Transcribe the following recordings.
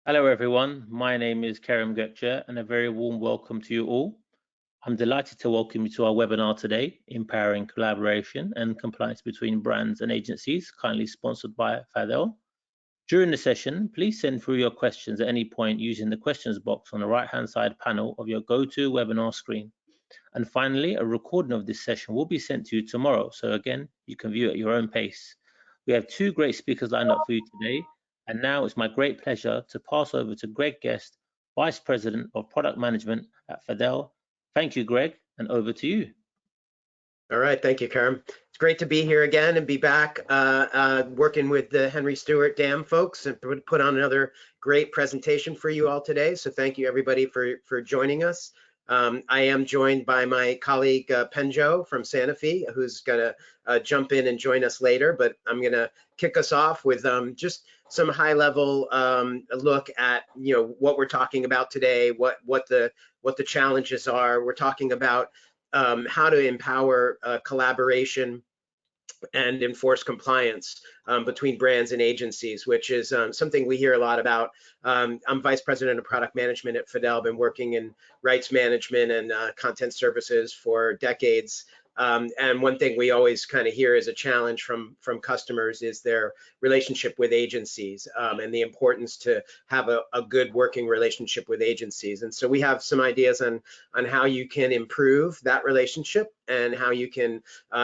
Hello, everyone. My name is Kerem Gökçe, and a very warm welcome to you all. I'm delighted to welcome you to our webinar today, Empowering Collaboration and Compliance Between Brands and Agencies, kindly sponsored by FADEL. During the session, please send through your questions at any point using the questions box on the right-hand side panel of your GoToWebinar screen. And finally, a recording of this session will be sent to you tomorrow, so again, you can view it at your own pace. We have two great speakers lined up for you today, and now it's my great pleasure to pass over to Gregg Guest, Vice President of Product Management at FADEL. Thank you, Gregg, and over to you. All right, thank you, Kerem. It's great to be here again and be back working with the Henry Stewart Dam folks and put on another great presentation for you all today. So thank you everybody for joining us. I am joined by my colleague Penjo from Sanofi, who's gonna jump in and join us later, but I'm gonna kick us off with just some high level look at what we're talking about today, what the challenges are. We're talking about how to empower collaboration and enforce compliance between brands and agencies, which is something we hear a lot about. I'm Vice President of Product Management at FADEL, been working in rights management and content services for decades. And one thing we always kind of hear as a challenge from customers is their relationship with agencies and the importance to have a good working relationship with agencies. And so we have some ideas on how you can improve that relationship and how you can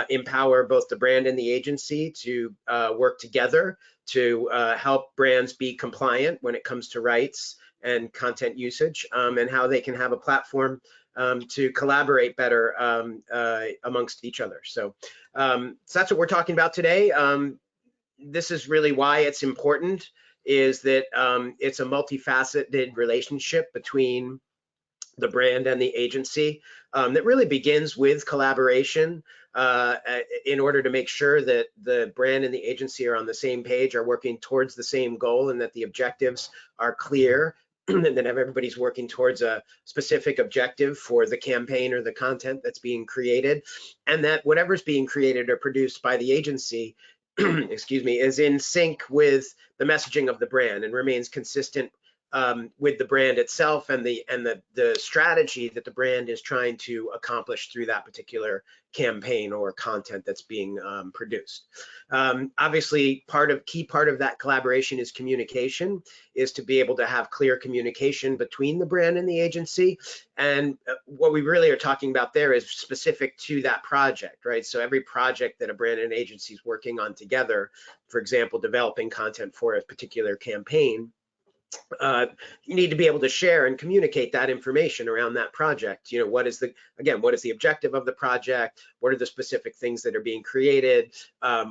empower both the brand and the agency to work together to help brands be compliant when it comes to rights and content usage, and how they can have a platform to collaborate better amongst each other. So that's what we're talking about today. This is really why it's important, is that it's a multifaceted relationship between the brand and the agency that really begins with collaboration in order to make sure that the brand and the agency are on the same page, are working towards the same goal, and that the objectives are clear and that everybody's working towards a specific objective for the campaign or the content that's being created, and that whatever's being created or produced by the agency excuse me, is in sync with the messaging of the brand and remains consistent with the brand itself and the strategy that the brand is trying to accomplish through that particular campaign or content that's being produced. Obviously, key part of that collaboration is communication, is to be able to have clear communication between the brand and the agency. And what we really are talking about there is specific to that project, right? So every project that a brand and agency is working on together, for example, developing content for a particular campaign, you need to be able to share and communicate that information around that project. What is the objective of the project? What are the specific things that are being created?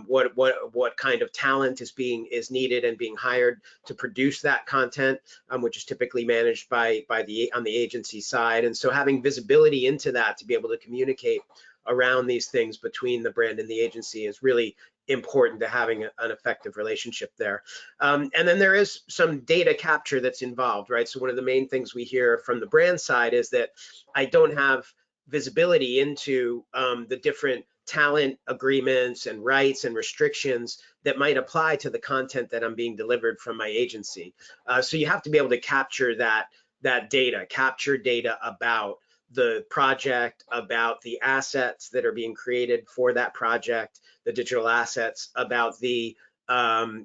What kind of talent is needed and being hired to produce that content, which is typically managed on the agency side. And so having visibility into that to be able to communicate around these things between the brand and the agency is really important to having an effective relationship there. And then there is some data capture that's involved, right? So one of the main things we hear from the brand side is that I don't have visibility into the different talent agreements and rights and restrictions that might apply to the content that I'm being delivered from my agency. So you have to be able to capture that data, capture data about the project, about the assets that are being created for that project, the digital assets, about the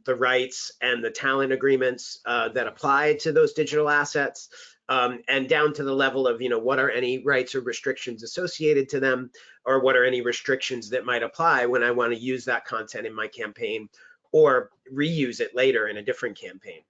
rights and the talent agreements that apply to those digital assets, and down to the level of, what are any rights or restrictions associated to them, or what are any restrictions that might apply when I want to use that content in my campaign or reuse it later in a different campaign.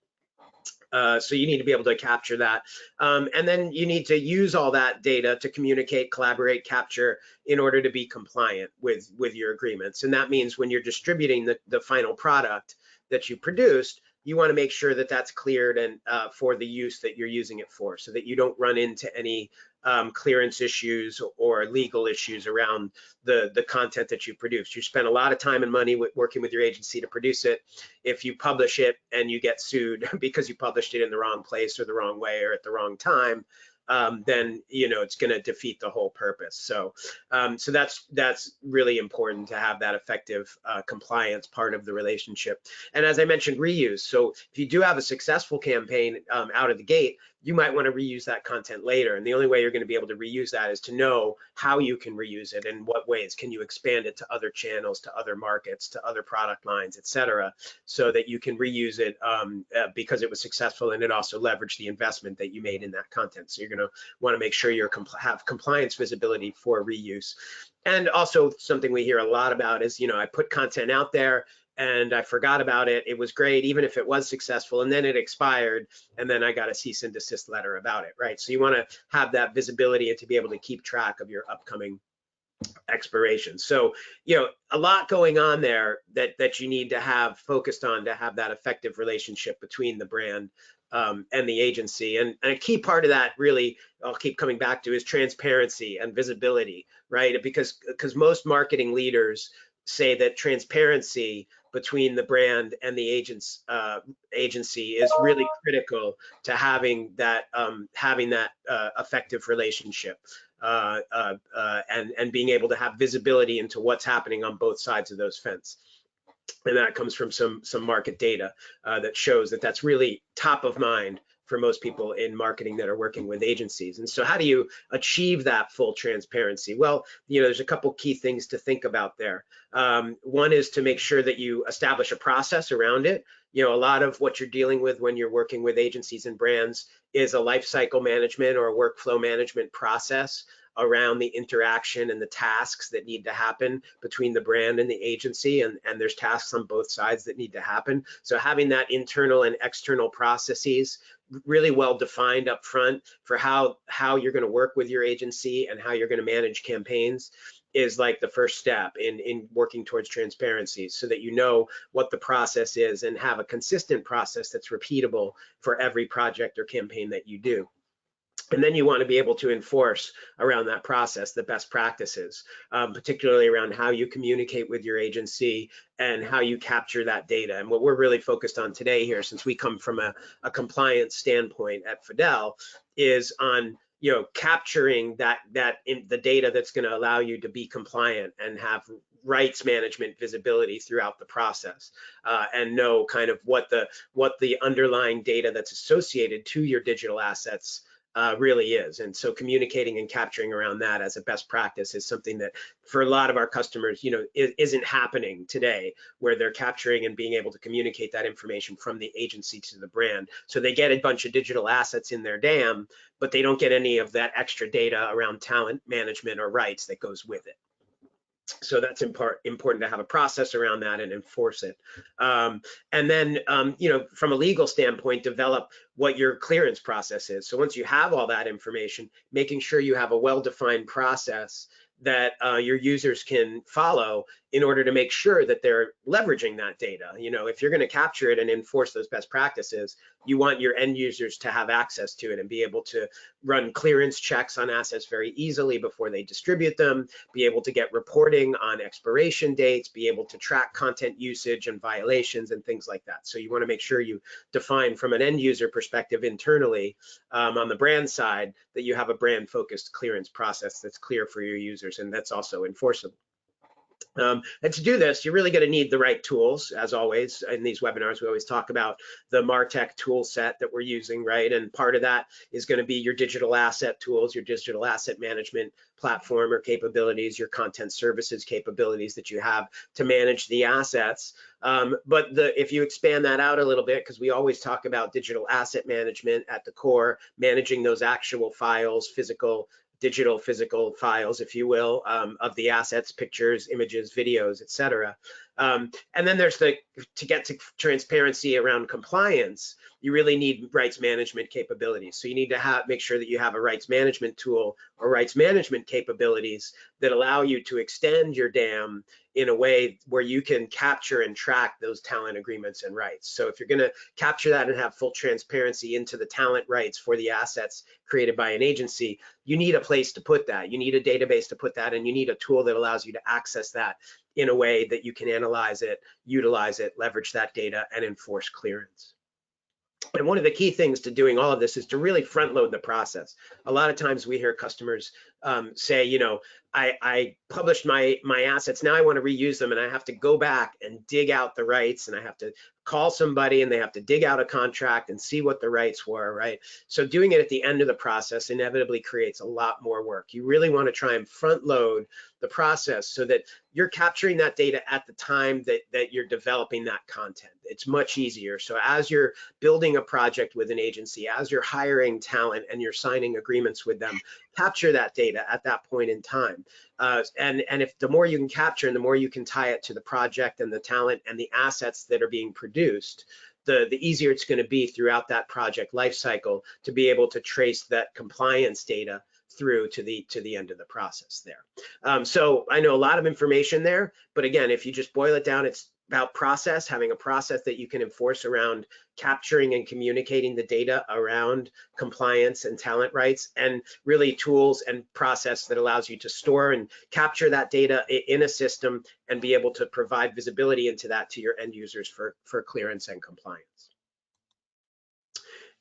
So you need to be able to capture that. And then you need to use all that data to communicate, collaborate, capture in order to be compliant with your agreements. And that means when you're distributing the final product that you produced, you want to make sure that that's cleared and for the use that you're using it for, so that you don't run into any clearance issues or legal issues around the content that you produce. You spend a lot of time and money working with your agency to produce it. If you publish it and you get sued because you published it in the wrong place or the wrong way or at the wrong time, then it's going to defeat the whole purpose. So so that's really important to have that effective compliance part of the relationship. And as I mentioned, reuse. So if you do have a successful campaign out of the gate, you might want to reuse that content later. And the only way you're going to be able to reuse that is to know how you can reuse it and what ways. Can you expand it to other channels, to other markets, to other product lines, et cetera, so that you can reuse it because it was successful, and it also leveraged the investment that you made in that content. So you're going to want to make sure you have compliance visibility for reuse. And also something we hear a lot about is, I put content out there and I forgot about it. It was great, even if it was successful, and then it expired, and then I got a cease and desist letter about it, right? So you want to have that visibility and to be able to keep track of your upcoming expirations. So, a lot going on there that you need to have focused on to have that effective relationship between the brand and the agency. And a key part of that, really, I'll keep coming back to, is transparency and visibility, right? Because most marketing leaders say that transparency between the brand and the agency is really critical to having that effective relationship and being able to have visibility into what's happening on both sides of those fence. And that comes from some market data that shows that that's really top of mind for most people in marketing that are working with agencies. And so how do you achieve that full transparency? Well, there's a couple key things to think about there. One is to make sure that you establish a process around it. A lot of what you're dealing with when you're working with agencies and brands is a life cycle management or a workflow management process around the interaction and the tasks that need to happen between the brand and the agency, and there's tasks on both sides that need to happen. So having that internal and external processes really well defined up front for how you're going to work with your agency and how you're going to manage campaigns is like the first step in working towards transparency, so that you know what the process is and have a consistent process that's repeatable for every project or campaign that you do. And then you want to be able to enforce around that process the best practices, particularly around how you communicate with your agency and how you capture that data. And what we're really focused on today here, since we come from a compliance standpoint at FADEL, is on capturing the data that's going to allow you to be compliant and have rights management visibility throughout the process, and know kind of what the underlying data that's associated to your digital assets really is. And so communicating and capturing around that as a best practice is something that for a lot of our customers, isn't happening today, where they're capturing and being able to communicate that information from the agency to the brand. So they get a bunch of digital assets in their DAM, but they don't get any of that extra data around talent management or rights that goes with it. So that's important to have a process around that and enforce it. And then, from a legal standpoint, develop what your clearance process is. So once you have all that information, making sure you have a well-defined process that your users can follow in order to make sure that they're leveraging that data. If you're going to capture it and enforce those best practices, you want your end users to have access to it and be able to run clearance checks on assets very easily before they distribute them, be able to get reporting on expiration dates, be able to track content usage and violations and things like that. So you want to make sure you define from an end user perspective internally on the brand side that you have a brand focused clearance process that's clear for your users and that's also enforceable. And to do this, you're really going to need the right tools. As always, in these webinars, we always talk about the MarTech tool set that we're using, right? And part of that is going to be your digital asset tools, your digital asset management platform or capabilities, your content services capabilities that you have to manage the assets. But if you expand that out a little bit, because we always talk about digital asset management at the core, managing those actual files, digital physical files, if you will, of the assets, pictures, images, videos, et cetera. And then there's to get to transparency around compliance, you really need rights management capabilities. So you need to make sure that you have a rights management tool or rights management capabilities that allow you to extend your DAM in a way where you can capture and track those talent agreements and rights. So if you're going to capture that and have full transparency into the talent rights for the assets created by an agency, you need a place to put that. You need a database to put that, and you need a tool that allows you to access that in a way that you can analyze it, utilize it, leverage that data, and enforce clearance. And one of the key things to doing all of this is to really front load the process. A lot of times we hear customers say, you know, I published my assets, now I want to reuse them, and I have to go back and dig out the rights, and I have to call somebody, and they have to dig out a contract and see what the rights were, right? So doing it at the end of the process inevitably creates a lot more work. You really want to try and front load the process so that you're capturing that data at the time that you're developing that content. It's much easier. So as you're building a project with an agency, as you're hiring talent and you're signing agreements with them, capture that data at that point in time. And if the more you can capture and the more you can tie it to the project and the talent and the assets that are being produced, the easier it's going to be throughout that project lifecycle to be able to trace that compliance data through to the end of the process there. So I know a lot of information there, but again, if you just boil it down, it's about process, having a process that you can enforce around capturing and communicating the data around compliance and talent rights, and really tools and process that allows you to store and capture that data in a system and be able to provide visibility into that to your end users for clearance and compliance.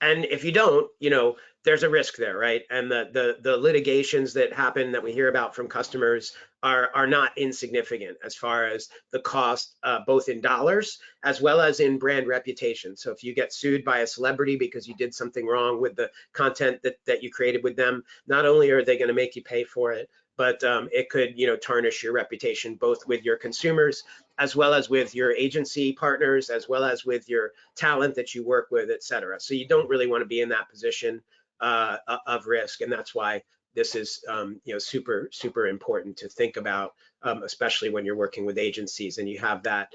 And if you don't, you know, there's a risk there, right? And the litigations that happen that we hear about from customers are not insignificant as far as the cost, both in dollars as well as in brand reputation. So if you get sued by a celebrity because you did something wrong with the content that you created with them, not only are they going to make you pay for it, but it could, you know, tarnish your reputation both with your consumers as well as with your agency partners, as well as with your talent that you work with, et cetera. So you don't really want to be in that position of risk, and that's why this is you know, super important to think about, especially when you're working with agencies and you have that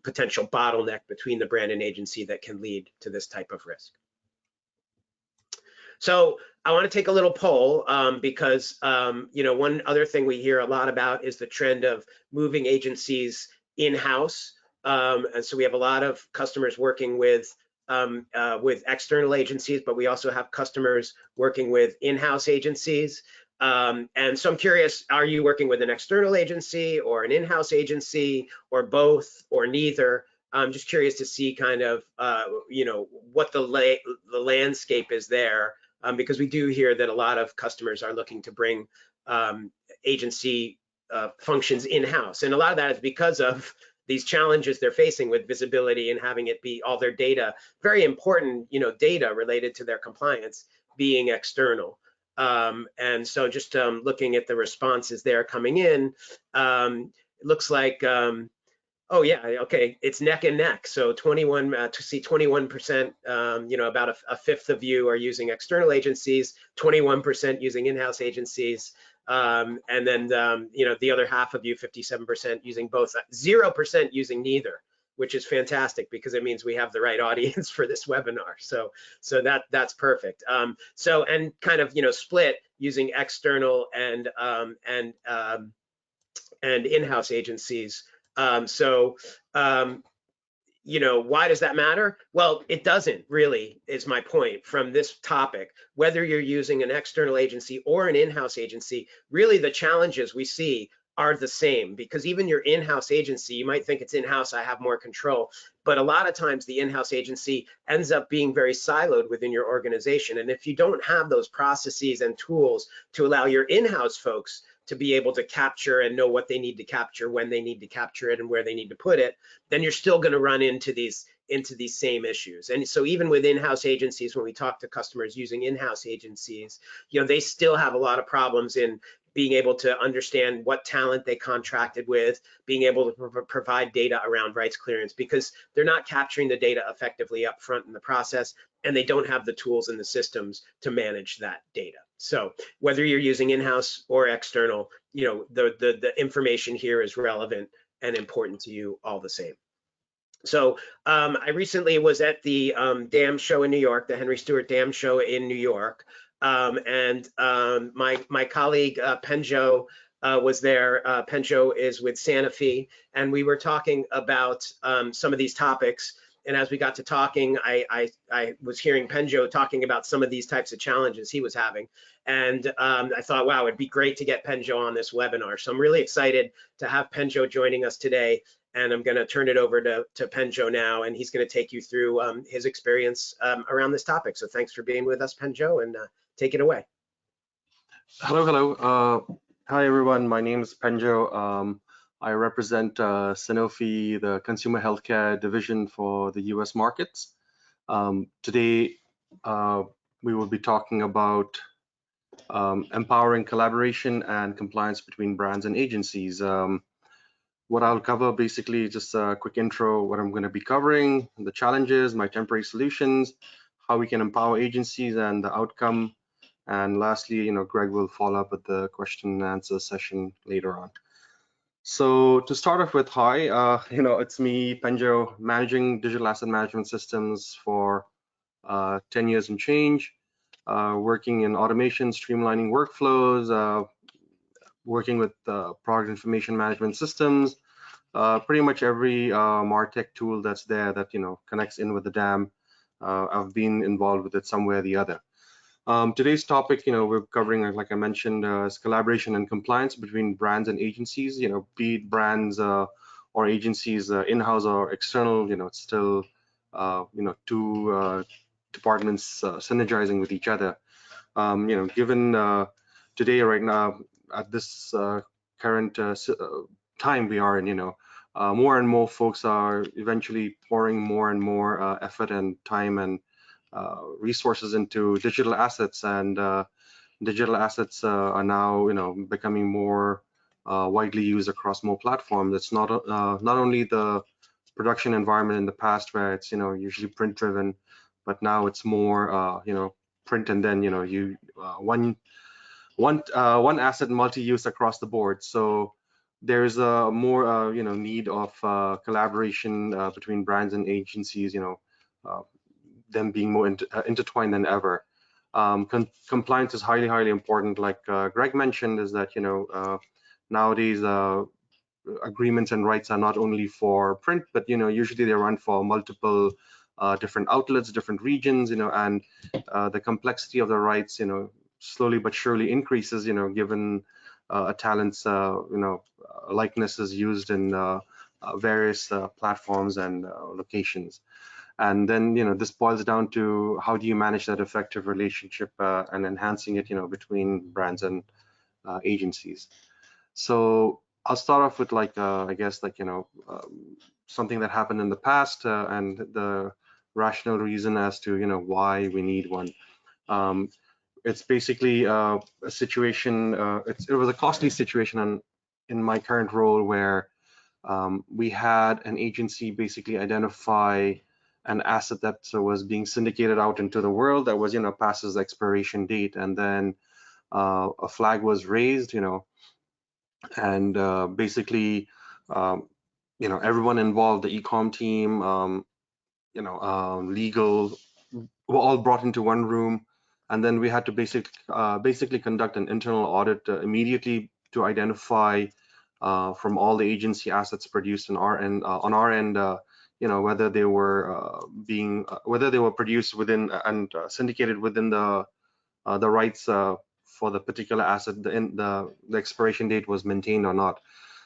potential bottleneck between the brand and agency that can lead to this type of risk. So I want to take a little poll because you know, one other thing we hear a lot about is the trend of moving agencies in-house, and so we have a lot of customers working with external agencies, but we also have customers working with in-house agencies. And so I'm curious, are you working with an external agency or an in-house agency or both or neither? I'm just curious to see kind of you know, what the landscape is there, because we do hear that a lot of customers are looking to bring agency functions in-house, and a lot of that is because of these challenges they're facing with visibility and having it be all their data, very important, you know, data related to their compliance, being external. And so just looking at the responses there coming in, it looks like oh yeah, okay, it's neck and neck. So 21 to see 21%, you know, about a fifth of you are using external agencies, 21% using in-house agencies, and then you know, the other half of you, 57%, using both, 0% using neither, which is fantastic because it means we have the right audience for this webinar. So that's perfect. So, and kind of, you know, split using external and in-house agencies. You know, why does that matter? Well, it doesn't really, is my point from this topic. Whether you're using an external agency or an in-house agency, really the challenges we see are the same, because even your in-house agency, you might think it's in-house, I have more control, but a lot of times the in-house agency ends up being very siloed within your organization. And if you don't have those processes and tools to allow your in-house folks to be able to capture and know what they need to capture, when they need to capture it, and where they need to put it, then you're still going to run into these same issues. And so even with in-house agencies, when we talk to customers using in-house agencies, you know, they still have a lot of problems in being able to understand what talent they contracted with, being able to provide data around rights clearance, because they're not capturing the data effectively up front in the process, and they don't have the tools and the systems to manage that data. So whether you're using in-house or external, you know, the information here is relevant and important to you all the same. So I recently was at the dam show in New York, the Henry Stewart Dam Show in New York. And my colleague Penjo was there. Penjo is with Sanofi, and we were talking about some of these topics. And as we got to talking, I was hearing Penjo talking about some of these types of challenges he was having. And I thought, wow, it'd be great to get Penjo on this webinar. So I'm really excited to have Penjo joining us today. And I'm going to turn it over to Penjo now, and he's going to take you through his experience around this topic. So thanks for being with us, Penjo, and take it away. Hello. Hi, everyone. My name is Penjo. I represent Sanofi, the consumer healthcare division for the US markets. Today, we will be talking about empowering collaboration and compliance between brands and agencies. What I'll cover, basically just a quick intro, what I'm going to be covering, the challenges, my temporary solutions, how we can empower agencies and the outcome. And lastly, Gregg will follow up with the question and answer session later on. So to start off with, hi, it's me, Penjo, managing digital asset management systems for 10 years and change, working in automation, streamlining workflows, working with product information management systems, pretty much every MarTech tool that's there that connects in with the DAM. I've been involved with it some way or the other. Today's topic, we're covering, like I mentioned, is collaboration and compliance between brands and agencies. Be it brands or agencies, in-house or external. It's still two departments synergizing with each other. Given today, right now, at this current time we are in, more and more folks are eventually pouring more and more effort and time and resources into digital assets, and digital assets are now becoming more widely used across more platforms. It's not only the production environment in the past where it's usually print driven, but now it's more print and then one asset multi-use across the board. So there's a more need of collaboration between brands and agencies, them being more intertwined than ever. Compliance is highly important. Like Gregg mentioned, is that nowadays agreements and rights are not only for print, but usually they run for multiple different outlets, different regions, and the complexity of the rights slowly but surely increases given a talent's likeness is used in various platforms and locations. And then this boils down to how do you manage that effective relationship and enhancing it between brands and agencies. So I'll start off with I guess something that happened in the past and the rational reason as to why we need one. It's basically a situation. It was a costly situation in my current role where we had an agency basically identify an asset that was being syndicated out into the world that was past its expiration date, and then a flag was raised, and basically everyone involved, the e-com team, legal, were all brought into one room, and then we had to basically conduct an internal audit immediately to identify from all the agency assets produced on our end, whether they were whether they were produced within and syndicated within the rights for the particular asset, the expiration date was maintained or not.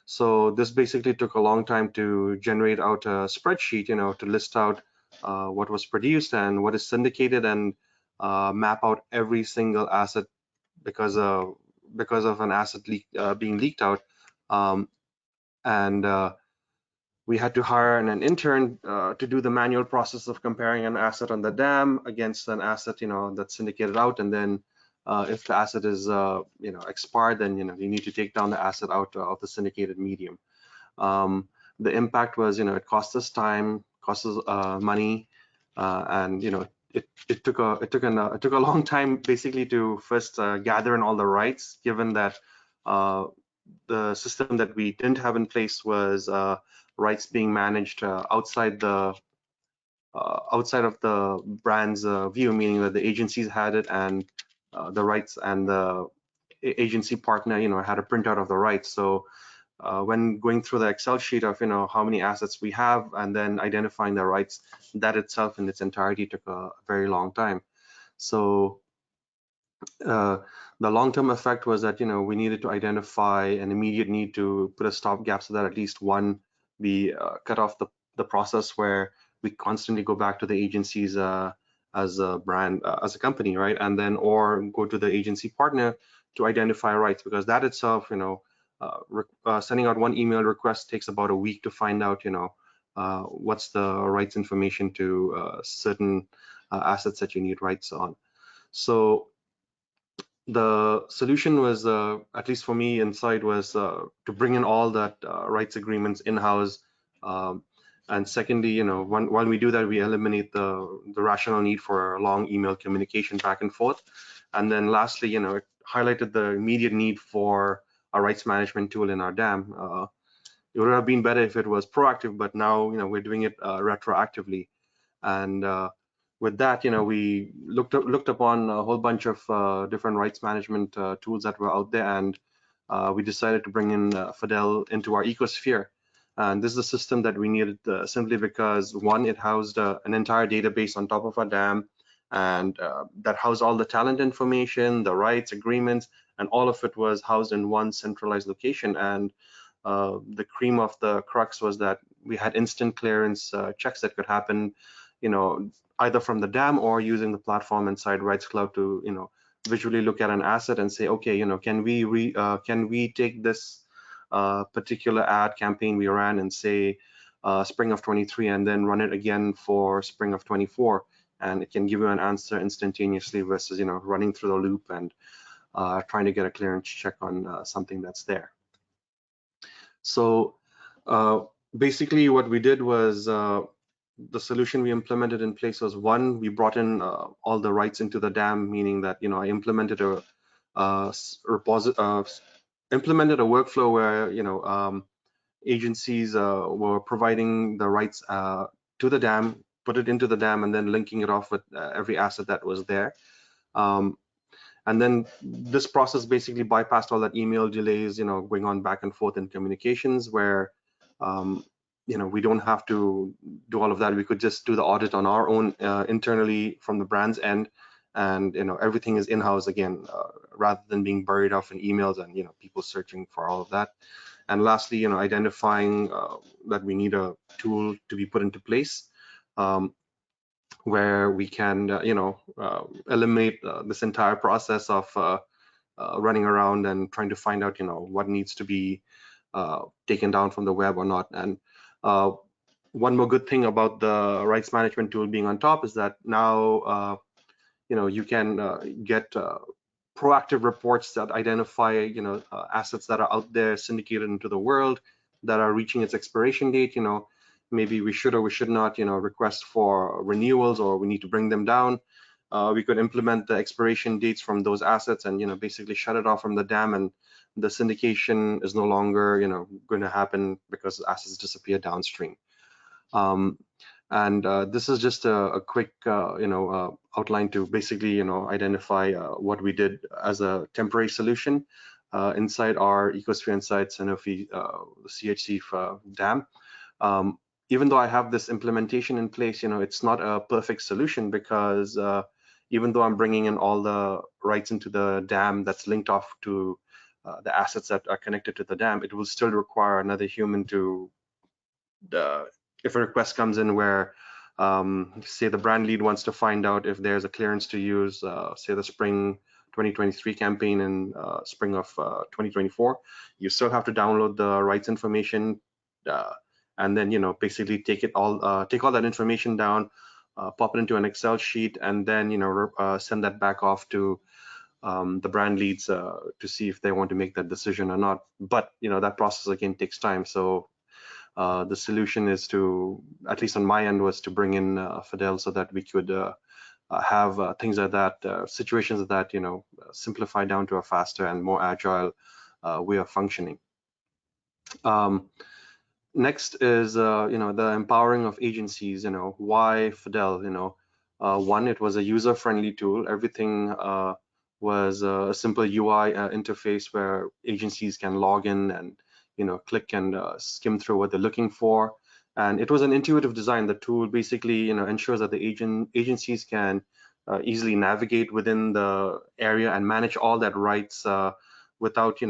So this basically took a long time to generate out a spreadsheet, to list out what was produced and what is syndicated, and map out every single asset because of an asset being leaked out. We had to hire an intern to do the manual process of comparing an asset on the DAM against an asset that's syndicated out, and then if the asset is expired, then you need to take down the asset out of the syndicated medium. The impact was it cost us time, cost us money, and it took a long time basically to first gather in all the rights, given that the system that we didn't have in place was rights being managed outside of the brand's view, meaning that the agencies had it, and the rights and the agency partner had a printout of the rights. So when going through the Excel sheet of how many assets we have and then identifying the rights, that itself in its entirety took a very long time. So the long-term effect was that we needed to identify an immediate need to put a stopgap so that at least one we cut off the process where we constantly go back to the agencies as a brand, as a company, right? And then, or go to the agency partner to identify rights, because that itself, sending out one email request takes about a week to find out, what's the rights information to certain assets that you need rights on. So the solution was, at least for me inside, was to bring in all that rights agreements in-house. And secondly, while we do that, we eliminate the rational need for long email communication back and forth. And then lastly, it highlighted the immediate need for a rights management tool in our DAM. It would have been better if it was proactive, but now, we're doing it retroactively. And with that, we looked upon a whole bunch of different rights management tools that were out there, and we decided to bring in FADEL into our ecosphere. And this is a system that we needed simply because, one, it housed an entire database on top of our DAM, and that housed all the talent information, the rights agreements, and all of it was housed in one centralized location. And the cream of the crux was that we had instant clearance checks that could happen, either from the DAM or using the platform inside Rights Cloud to, visually look at an asset and say, okay, can we take this particular ad campaign we ran in, say, spring of 23, and then run it again for spring of 24, and it can give you an answer instantaneously versus, running through the loop and trying to get a clearance check on something that's there. So basically what we did was, the solution we implemented in place was, one, we brought in all the rights into the DAM, meaning that, I implemented a workflow where, agencies were providing the rights to the DAM, put it into the DAM, and then linking it off with every asset that was there. And then this process basically bypassed all that email delays, going on back and forth in communications, where, we don't have to do all of that. We could just do the audit on our own internally from the brand's end, and everything is in-house again, rather than being buried off in emails and people searching for all of that. And lastly, identifying that we need a tool to be put into place, where we can, eliminate this entire process of running around and trying to find out, what needs to be taken down from the web or not. And one more good thing about the rights management tool being on top is that now, you can get proactive reports that identify, assets that are out there syndicated into the world that are reaching its expiration date. Maybe we should or we should not, request for renewals, or we need to bring them down. We could implement the expiration dates from those assets and, basically shut it off from the DAM, and the syndication is no longer, going to happen because assets disappear downstream. And this is just a quick, outline to basically, identify what we did as a temporary solution inside our ecosphere inside Sanofi CHC DAM. Even though I have this implementation in place, it's not a perfect solution, because even though I'm bringing in all the rights into the DAM that's linked off to the assets that are connected to the DAM, it will still require another human to, if a request comes in where, say, the brand lead wants to find out if there's a clearance to use, say, the spring 2023 campaign in spring of 2024, you still have to download the rights information, and then, basically take all that information down, pop it into an Excel sheet, and then, send that back off to the brand leads to see if they want to make that decision or not. But that process again takes time. So the solution is to, at least on my end, was to bring in FADEL so that we could have things like that, situations of that, simplify down to a faster and more agile way of functioning. Next is, the empowering of agencies. Why FADEL? One, it was a user-friendly tool. Everything was a simple UI interface where agencies can log in and click and skim through what they're looking for. And it was an intuitive design. The tool basically ensures that the agencies can easily navigate within the area and manage all that rights without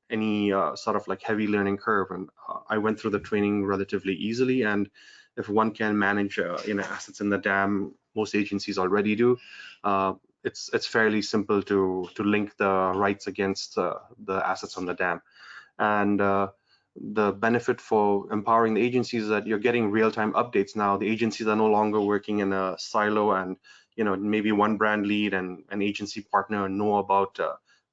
any sort of like heavy learning curve, and I went through the training relatively easily. And if one can manage assets in the dam, most agencies already do. It's fairly simple to link the rights against the assets on the dam. And the benefit for empowering the agencies is that you're getting real-time updates now. The agencies are no longer working in a silo, and maybe one brand lead and an agency partner know about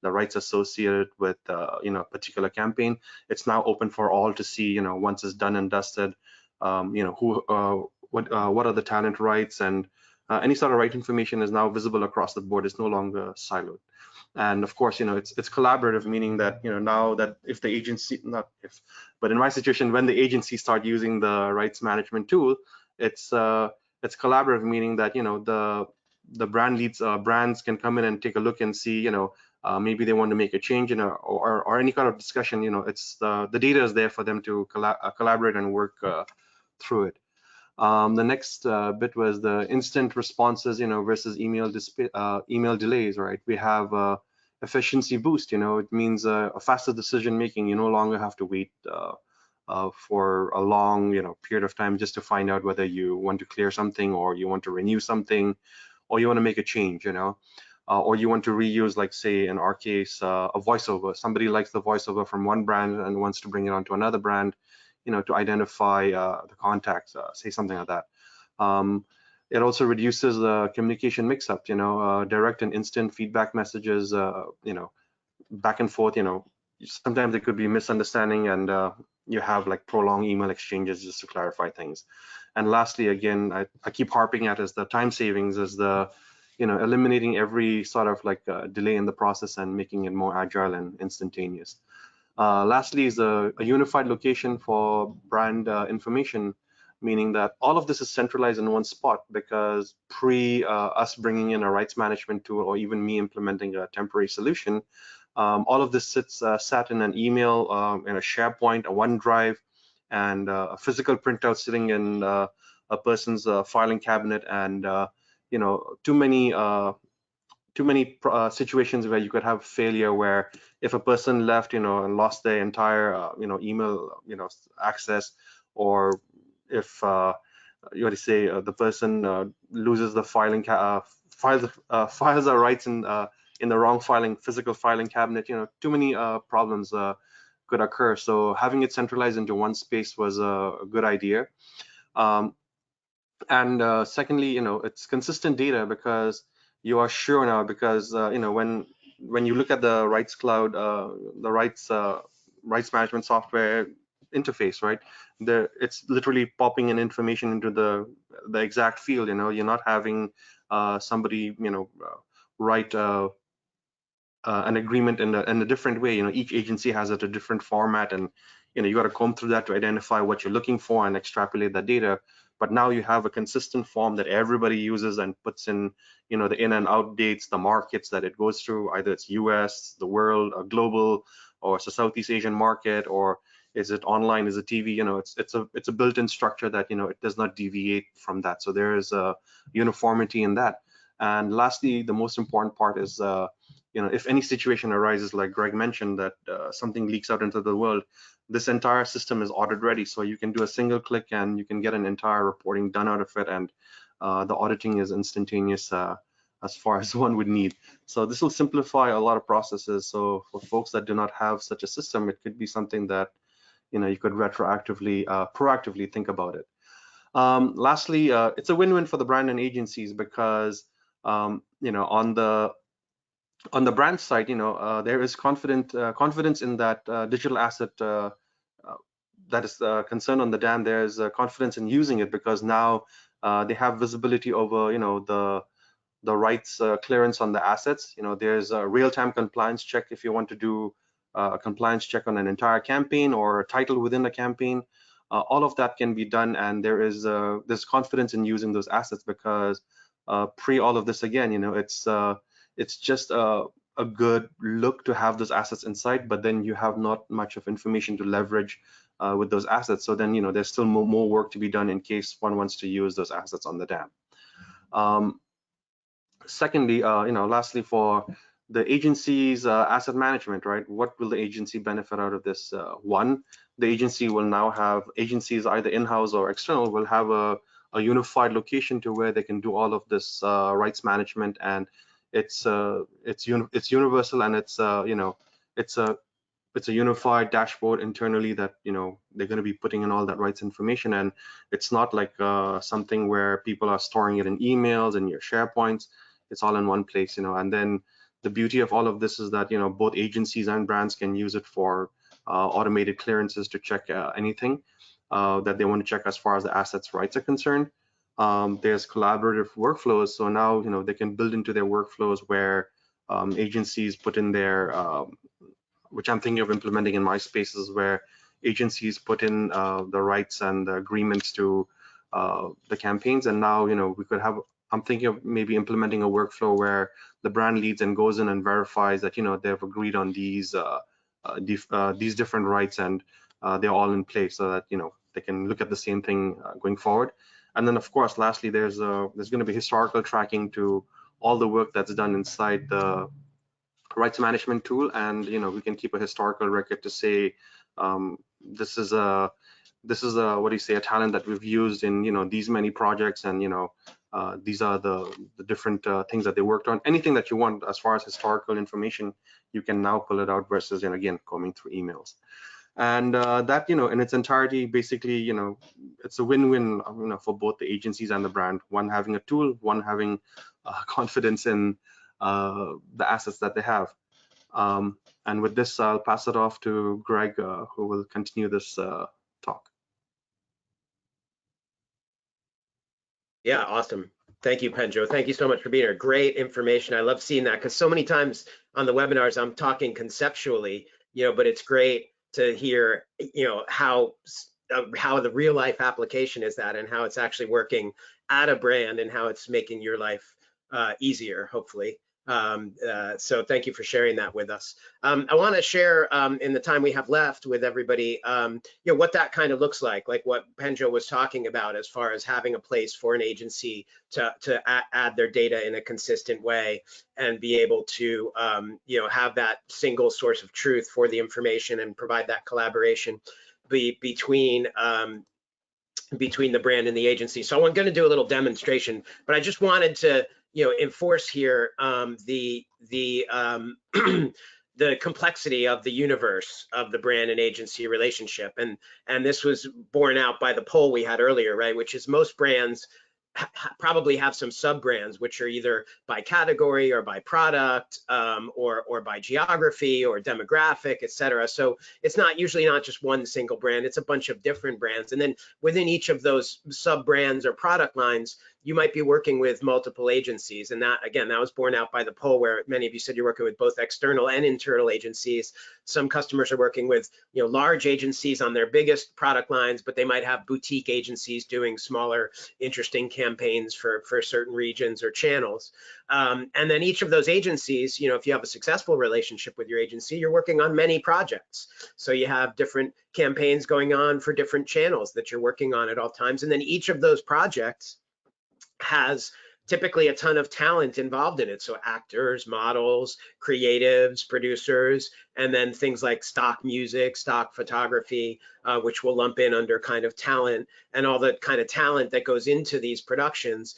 the rights associated with a particular campaign. It's now open for all to see. Once it's done and dusted, what are the talent rights, and any sort of right information is now visible across the board. It's no longer siloed. And of course, it's collaborative, meaning that now that if the agency, not if, but in my situation, when the agency start using the rights management tool, it's collaborative, meaning that the brand leads, brands can come in and take a look and see, maybe they want to make a change or any kind of discussion. It's the data is there for them to collaborate and work through it. The next bit was the instant responses, versus email delays, right? We have efficiency boost. It means a faster decision making. You no longer have to wait for a long, period of time just to find out whether you want to clear something, or you want to renew something, or you want to make a change, or you want to reuse, like say in our case, a voiceover. Somebody likes the voiceover from one brand and wants to bring it onto another brand, to identify the contacts, say something like that. It also reduces the communication mix-up, direct and instant feedback messages, back and forth, sometimes it could be misunderstanding, and you have like prolonged email exchanges just to clarify things. And lastly, again, I keep harping at is the time savings, is the eliminating every sort of like delay in the process and making it more agile and instantaneous. Lastly is a unified location for brand information, meaning that all of this is centralized in one spot, because pre us bringing in a rights management tool, or even me implementing a temporary solution, all of this sat in an email, in a SharePoint, a OneDrive, and a physical printout sitting in a person's filing cabinet. And too many situations where you could have failure, where if a person left, and lost their entire, email, access, or if the person loses the filing files the rights in the wrong physical filing cabinet, too many problems could occur. So having it centralized into one space was a good idea. And secondly, it's consistent data, because you are sure now, because when you look at the rights cloud, the rights management software interface, right there, it's literally popping in information into the exact field. You're not having somebody write an agreement in a different way. Each agency has it a different format, and you got to comb through that to identify what you're looking for and extrapolate that data. But now you have a consistent form that everybody uses and puts in, the in and out dates, the markets that it goes through, either it's US, the world, or global, or it's a Southeast Asian market, or is it online, is it TV? It's a built-in structure that it does not deviate from that. So there is a uniformity in that. And lastly, the most important part is if any situation arises, like Greg mentioned, that something leaks out into the world, this entire system is audit ready. So you can do a single click and you can get an entire reporting done out of it, and the auditing is instantaneous as far as one would need. So this will simplify a lot of processes. So for folks that do not have such a system, it could be something that you could retroactively, proactively think about it. Lastly, it's a win-win for the brand and agencies, because on the brand side, there is confidence in that digital asset that is concerned on the dam. There's confidence in using it, because now they have visibility over the rights clearance on the assets. There's a real-time compliance check if you want to do a compliance check on an entire campaign or a title within a campaign. All of that can be done, and there's confidence in using those assets, because pre all of this, again, it's just a good look to have those assets inside, but then you have not much of information to leverage with those assets. So then there's still more work to be done in case one wants to use those assets on the dam. Secondly, lastly, for the agency's asset management, right? What will the agency benefit out of this? One, the agency will now have, agencies either in-house or external will have a unified location to where they can do all of this rights management, and it's universal, and it's it's a unified dashboard internally that they're going to be putting in all that rights information, and it's not like something where people are storing it in emails and your SharePoints. It's all in one place, and then the beauty of all of this is that both agencies and brands can use it for automated clearances to check anything that they want to check as far as the assets rights are concerned. There's collaborative workflows, so now they can build into their workflows where agencies put in their which I'm thinking of implementing in my spaces, where agencies put in the rights and the agreements to the campaigns, and now we could have, I'm thinking of maybe implementing a workflow where the brand leads and goes in and verifies that they've agreed on these different rights, and they're all in place, so that they can look at the same thing going forward. And then of course lastly, there's going to be historical tracking to all the work that's done inside the rights management tool, and we can keep a historical record to say this is a what do you say, a talent that we've used in these many projects, and these are the different things that they worked on. Anything that you want as far as historical information, you can now pull it out versus again combing through emails. And that in its entirety, basically it's a win-win for both the agencies and the brand, one having a tool, one having confidence in the assets that they have. And with this, I'll pass it off to Gregg, who will continue this talk. Yeah, awesome. Thank you, Penjo. Thank you so much for being here. Great information. I love seeing that, because so many times on the webinars I'm talking conceptually, but it's great to hear, how the real life application is that, and how it's actually working at a brand, and how it's making your life easier, hopefully. So thank you for sharing that with us. I want to share in the time we have left with everybody, what that kind of looks like what Penjo was talking about, as far as having a place for an agency to add their data in a consistent way, and be able to have that single source of truth for the information, and provide that collaboration between the brand and the agency. So I'm going to do a little demonstration, but I just wanted to enforce here the complexity of the universe of the brand and agency relationship, and this was borne out by the poll we had earlier, right? Which is most brands probably have some sub brands, which are either by category or by product, or by geography or demographic, et cetera. So it's usually not just one single brand, it's a bunch of different brands. And then within each of those sub brands or product lines, you might be working with multiple agencies. And that, again, that was borne out by the poll, where many of you said you're working with both external and internal agencies. Some customers are working with large agencies on their biggest product lines, but they might have boutique agencies doing smaller, interesting campaigns for certain regions or channels. And then each of those agencies, if you have a successful relationship with your agency, you're working on many projects. So you have different campaigns going on for different channels that you're working on at all times. And then each of those projects has typically a ton of talent involved in it. So actors, models, creatives, producers, and then things like stock music, stock photography, which will lump in under kind of talent, and all the kind of talent that goes into these productions,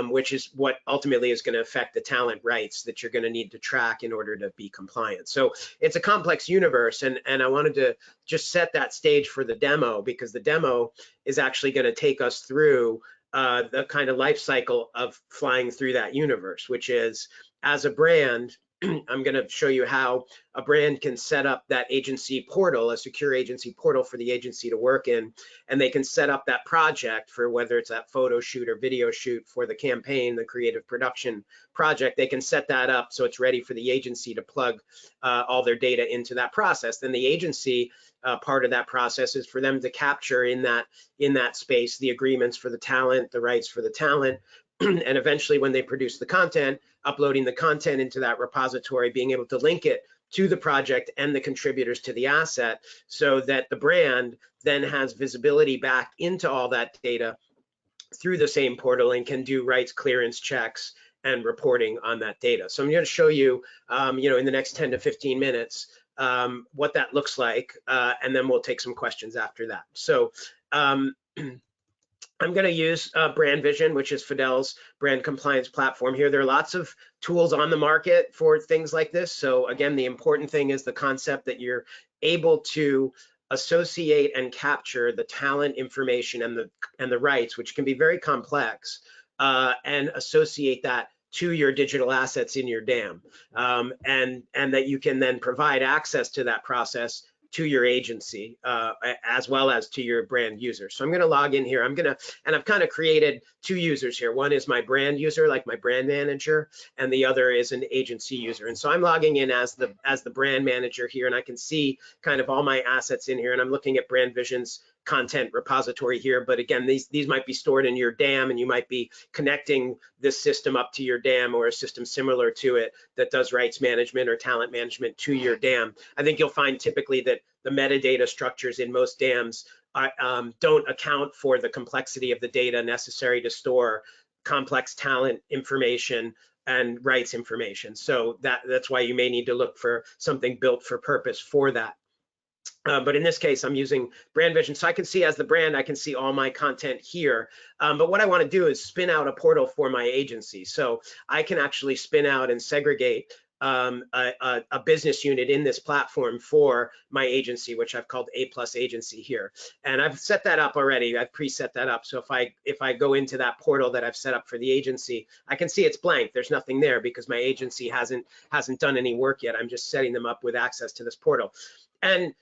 which is what ultimately is going to affect the talent rights that you're going to need to track in order to be compliant. So it's a complex universe, and I wanted to just set that stage for the demo, because the demo is actually going to take us through the kind of life cycle of flying through that universe, which is, as a brand, I'm going to show you how a brand can set up that agency portal, a secure agency portal for the agency to work in, and they can set up that project for whether it's that photo shoot or video shoot for the campaign, the creative production project. They can set that up so it's ready for the agency to plug all their data into that process. Then the agency part of that process is for them to capture in that space the agreements for the talent, the rights for the talent, and eventually when they produce the content, uploading the content into that repository, being able to link it to the project and the contributors to the asset, so that the brand then has visibility back into all that data through the same portal and can do rights clearance checks and reporting on that data. So I'm going to show you, in the next 10 to 15 minutes, what that looks like, and then we'll take some questions after that. So I'm going to use Brand Vision, which is FADEL's brand compliance platform here. There are lots of tools on the market for things like this. So again, the important thing is the concept that you're able to associate and capture the talent information and the rights, which can be very complex, and associate that to your digital assets in your DAM, and that you can then provide access to that process to your agency, as well as to your brand user. So I'm going to log in here. and I've kind of created two users here. One is my brand user, like my brand manager, and the other is an agency user. And so I'm logging in as the brand manager here, and I can see kind of all my assets in here. And I'm looking at Brand Vision's content repository here. But again, these might be stored in your DAM, and you might be connecting this system up to your DAM or a system similar to it that does rights management or talent management to your DAM. I think you'll find typically that the metadata structures in most DAMs don't account for the complexity of the data necessary to store complex talent information and rights information. So that's why you may need to look for something built for purpose for that. But in this case, I'm using Brand Vision. So I can see as the brand, I can see all my content here. But what I want to do is spin out a portal for my agency. So I can actually spin out and segregate a business unit in this platform for my agency, which I've called A+ Agency here. And I've set that up already. I've preset that up. So if I go into that portal that I've set up for the agency, I can see it's blank. There's nothing there because my agency hasn't done any work yet. I'm just setting them up with access to this portal. And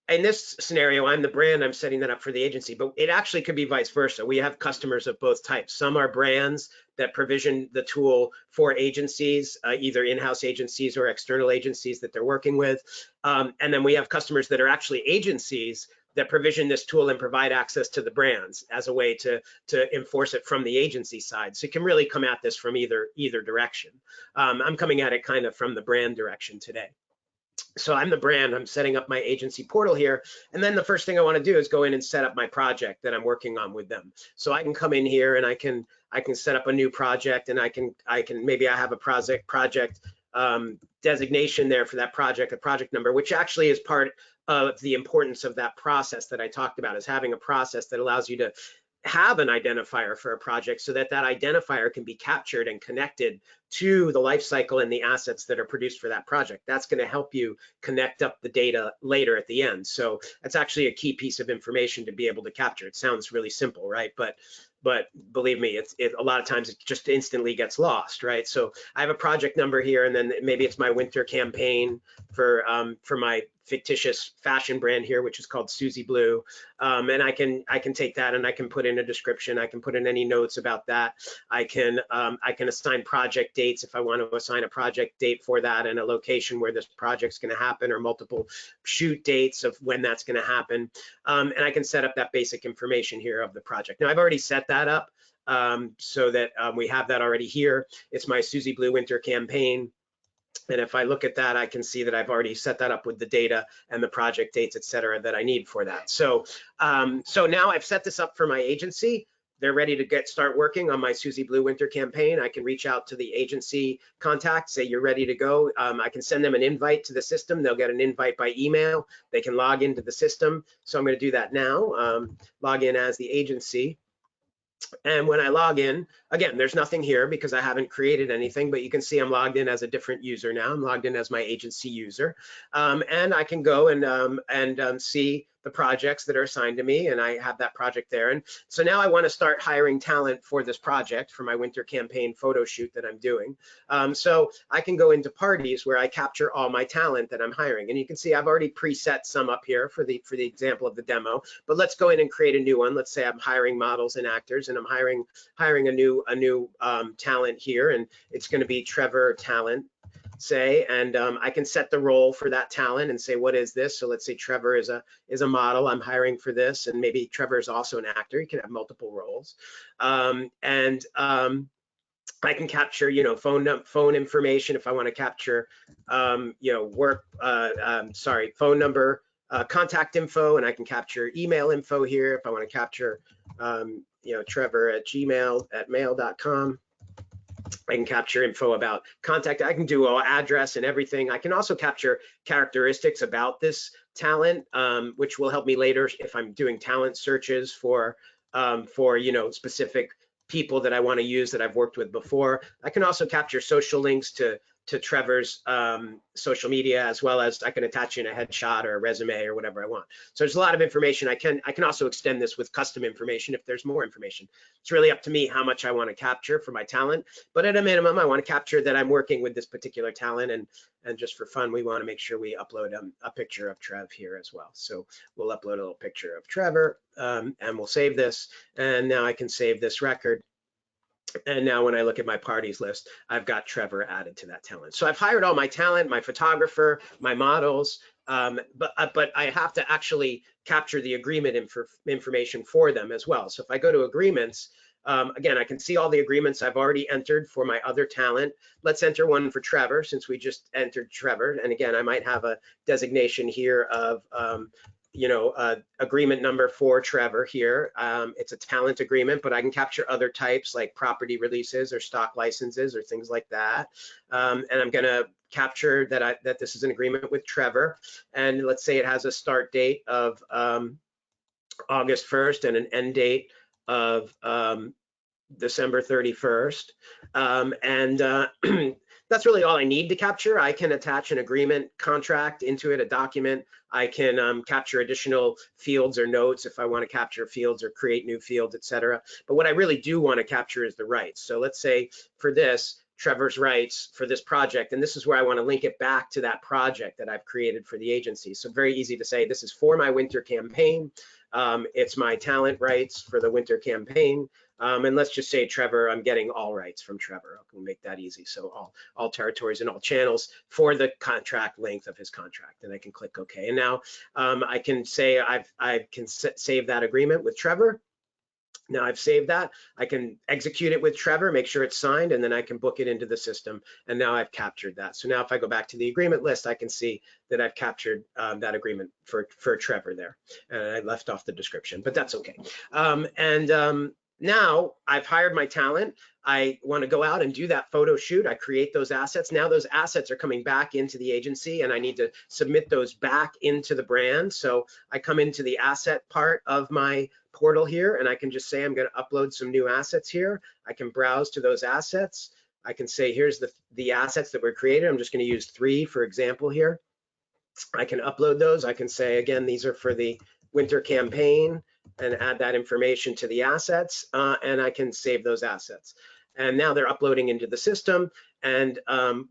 in this scenario, I'm the brand, I'm setting that up for the agency, but it actually could be vice versa. We have customers of both types. Some are brands that provision the tool for agencies, either in-house agencies or external agencies that they're working with. And then we have customers that are actually agencies that provision this tool and provide access to the brands as a way to enforce it from the agency side. So you can really come at this from either direction. I'm coming at it kind of from the brand direction today. So I'm the brand, I'm setting up my agency portal here. And then the first thing I want to do is go in and set up my project that I'm working on with them. So I can come in here and I can set up a new project, and I can maybe I have a project designation there for that project, a project number, which actually is part of the importance of that process that I talked about, is having a process that allows you to have an identifier for a project so that identifier can be captured and connected to the life cycle and the assets that are produced for that project. That's going to help you connect up the data later at the end. So that's actually a key piece of information to be able to capture. It sounds really simple, right? But believe me, a lot of times it just instantly gets lost, right? So I have a project number here, and then maybe it's my winter campaign for my fictitious fashion brand here, which is called Susie Blue. And I can take that and I can put in a description. I can put in any notes about that. I can assign project dates if I want to assign a project date for that, and a location where this project's going to happen, or multiple shoot dates of when that's going to happen. And I can set up that basic information here of the project. Now I've already set that up so that we have that already here. It's my Susie Blue winter campaign. And if I look at that, I can see that I've already set that up with the data and the project dates, et cetera, that I need for that. So, so now I've set this up for my agency. They're ready to start working on my Susie Blue winter campaign. I can reach out to the agency contact, say you're ready to go. I can send them an invite to the system. They'll get an invite by email. They can log into the system. So I'm going to do that now. Log in as the agency. And when I log in, again, there's nothing here because I haven't created anything, but you can see I'm logged in as a different user now. I'm logged in as my agency user. And I can go and see the projects that are assigned to me, and I have that project there. And so now I want to start hiring talent for this project for my winter campaign photo shoot that I'm doing. So I can go into parties where I capture all my talent that I'm hiring. And you can see I've already preset some up here for the example of the demo, but let's go in and create a new one. Let's say I'm hiring models and actors, and I'm hiring a new talent here, and it's going to be Trevor Talent, say, and I can set the role for that talent and say, what is this? So let's say Trevor is a model. I'm hiring for this, and maybe Trevor is also an actor. You can have multiple roles, and I can capture, phone information if I want to capture, phone number, contact info, and I can capture email info here if I want to capture, Trevor at mail.com. I can capture info about contact. I can do address and everything. I can also capture characteristics about this talent, which will help me later if I'm doing talent searches for specific people that I want to use that I've worked with before. I can also capture social links to Trevor's social media, as well as I can attach in a headshot or a resume or whatever I want. So there's a lot of information. I can also extend this with custom information if there's more information. It's really up to me how much I want to capture for my talent. But at a minimum, I want to capture that I'm working with this particular talent, and just for fun, we want to make sure we upload a picture of Trev here as well. So we'll upload a little picture of Trevor, and we'll save this. And now I can save this record. And now when I look at my parties list, I've got Trevor added to that talent. So I've hired all my talent, my photographer, my models, but I have to actually capture the agreement information for them as well. So if I go to agreements, again, I can see all the agreements I've already entered for my other talent. Let's enter one for Trevor, since we just entered Trevor. And again, I might have a designation here of agreement number for Trevor here. It's a talent agreement, but I can capture other types like property releases or stock licenses or things like that. And I'm going to capture that this is an agreement with Trevor. And let's say it has a start date of August 1st and an end date of December 31st. That's really all I need to capture. I can attach an agreement contract into it, a document. I can capture additional fields or notes if I want to capture fields or create new fields, etc. But what I really do want to capture is the rights. So let's say for this, Trevor's rights for this project, and this is where I want to link it back to that project that I've created for the agency. So very easy to say, this is for my winter campaign. It's my talent rights for the winter campaign. And let's just say Trevor, I'm getting all rights from Trevor. We'll make that easy. So all territories and all channels for the contract length of his contract. And I can click OK. And now I can say I can save that agreement with Trevor. Now I've saved that. I can execute it with Trevor, make sure it's signed, and then I can book it into the system. And now I've captured that. So now if I go back to the agreement list, I can see that I've captured that agreement for Trevor there. And I left off the description, but that's okay. Now I've hired my talent. I want to go out and do that photo shoot. I create those assets. Now those assets are coming back into the agency, and I need to submit those back into the brand. So I come into the asset part of my portal here, and I can just say I'm going to upload some new assets here. I can browse to those assets. I can say here's the assets that were created. I'm just going to use 3 for example here. I can upload those. I can say again, these are for the winter campaign, and add that information to the assets, and I can save those assets. And now they're uploading into the system. And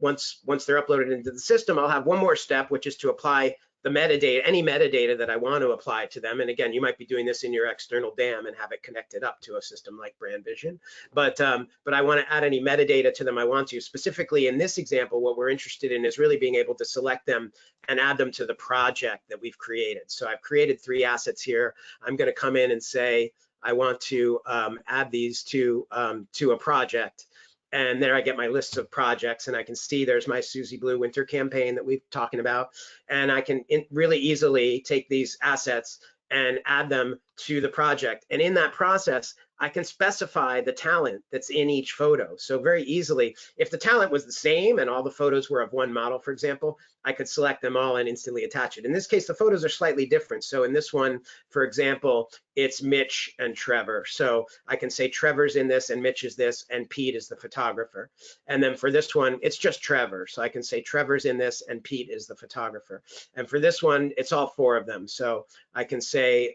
once they're uploaded into the system, I'll have one more step, which is to apply the metadata, any metadata that I want to apply to them. And again, you might be doing this in your external DAM and have it connected up to a system like Brand Vision. But I want to add any metadata to them I want to. Specifically in this example, what we're interested in is really being able to select them and add them to the project that we've created. So I've created 3 assets here. I'm going to come in and say, I want to add these to a project. And there I get my list of projects, and I can see there's my Susie Blue winter campaign that we've talking about. And I can really easily take these assets and add them to the project. And in that process, I can specify the talent that's in each photo. So very easily, if the talent was the same and all the photos were of one model, for example, I could select them all and instantly attach it. In this case, the photos are slightly different. So in this one, for example, it's Mitch and Trevor. So I can say Trevor's in this and Mitch is this and Pete is the photographer. And then for this one, it's just Trevor. So I can say Trevor's in this and Pete is the photographer. And for this one, it's all 4 of them. So I can say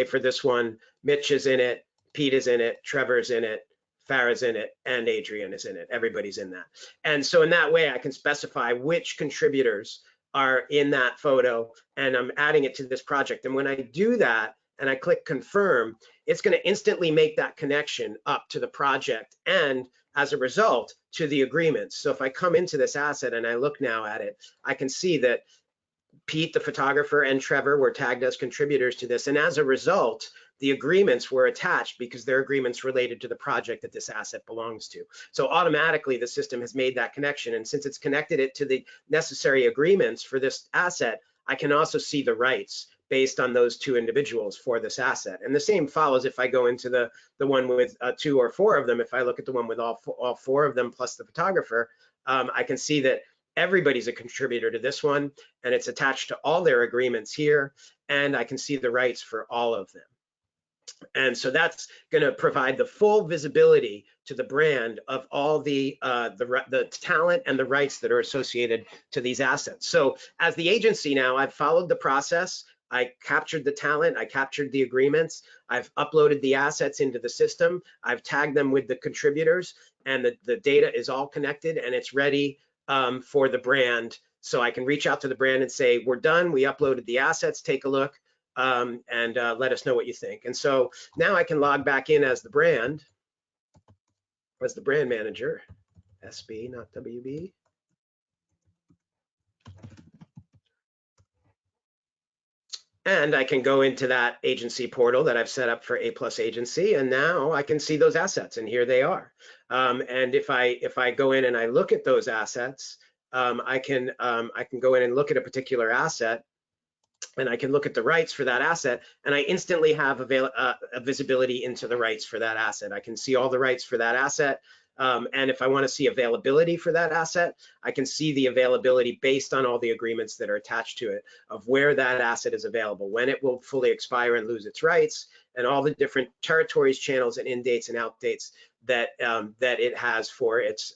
for this one, Mitch is in it, Pete is in it, Trevor's in it, Farah's in it, and Adrian is in it. Everybody's in that. And so in that way, I can specify which contributors are in that photo, and I'm adding it to this project. And when I do that, and I click confirm, it's going to instantly make that connection up to the project, and as a result, to the agreements. So if I come into this asset and I look now at it, I can see that Pete, the photographer, and Trevor were tagged as contributors to this. And as a result, the agreements were attached because they're agreements related to the project that this asset belongs to. So automatically the system has made that connection. And since it's connected it to the necessary agreements for this asset, I can also see the rights based on those two individuals for this asset. And the same follows if I go into the one with 2 or 4 of them. If I look at the one with all 4 of them plus the photographer, I can see that everybody's a contributor to this one, and it's attached to all their agreements here, and I can see the rights for all of them. And so that's going to provide the full visibility to the brand of all the talent and the rights that are associated to these assets. So as the agency now, I've followed the process. I captured the talent, I captured the agreements, I've uploaded the assets into the system, I've tagged them with the contributors, and the data is all connected and it's ready for the brand. So I can reach out to the brand and say, we're done, we uploaded the assets, take a look, and let us know what you think. And so now I can log back in as the brand manager, SB, not WB. And I can go into that agency portal that I've set up for A+ agency, and now I can see those assets, and here they are. And if I go in and I look at those assets, I can go in and look at a particular asset, and I can look at the rights for that asset, and I instantly have a visibility into the rights for that asset. I can see all the rights for that asset. And if I want to see availability for that asset, I can see the availability based on all the agreements that are attached to it of where that asset is available, when it will fully expire and lose its rights, and all the different territories, channels, and in dates and out dates that it has for its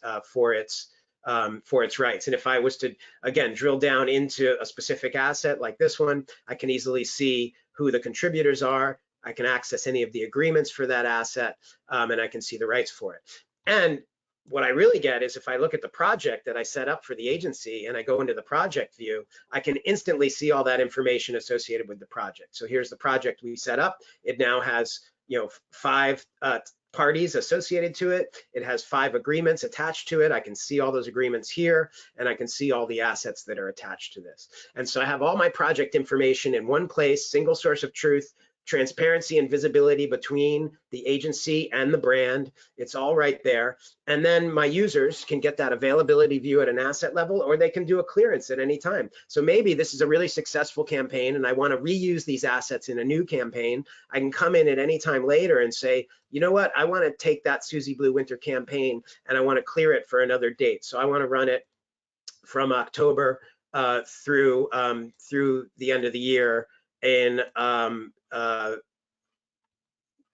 rights. And if I was to, again, drill down into a specific asset like this one, I can easily see who the contributors are. I can access any of the agreements for that asset, and I can see the rights for it. And what I really get is if I look at the project that I set up for the agency and I go into the project view, I can instantly see all that information associated with the project. So here's the project we set up. It now has 5 parties associated to it. It has 5 agreements attached to it. I can see all those agreements here, and I can see all the assets that are attached to this. And so I have all my project information in one place, single source of truth, transparency and visibility between the agency and the brand. It's all right there. And then my users can get that availability view at an asset level, or they can do a clearance at any time. So maybe this is a really successful campaign and I want to reuse these assets in a new campaign. I can come in at any time later and say, you know what, I want to take that Susie Blue Winter campaign and I want to clear it for another date. So I want to run it from October through the end of the year in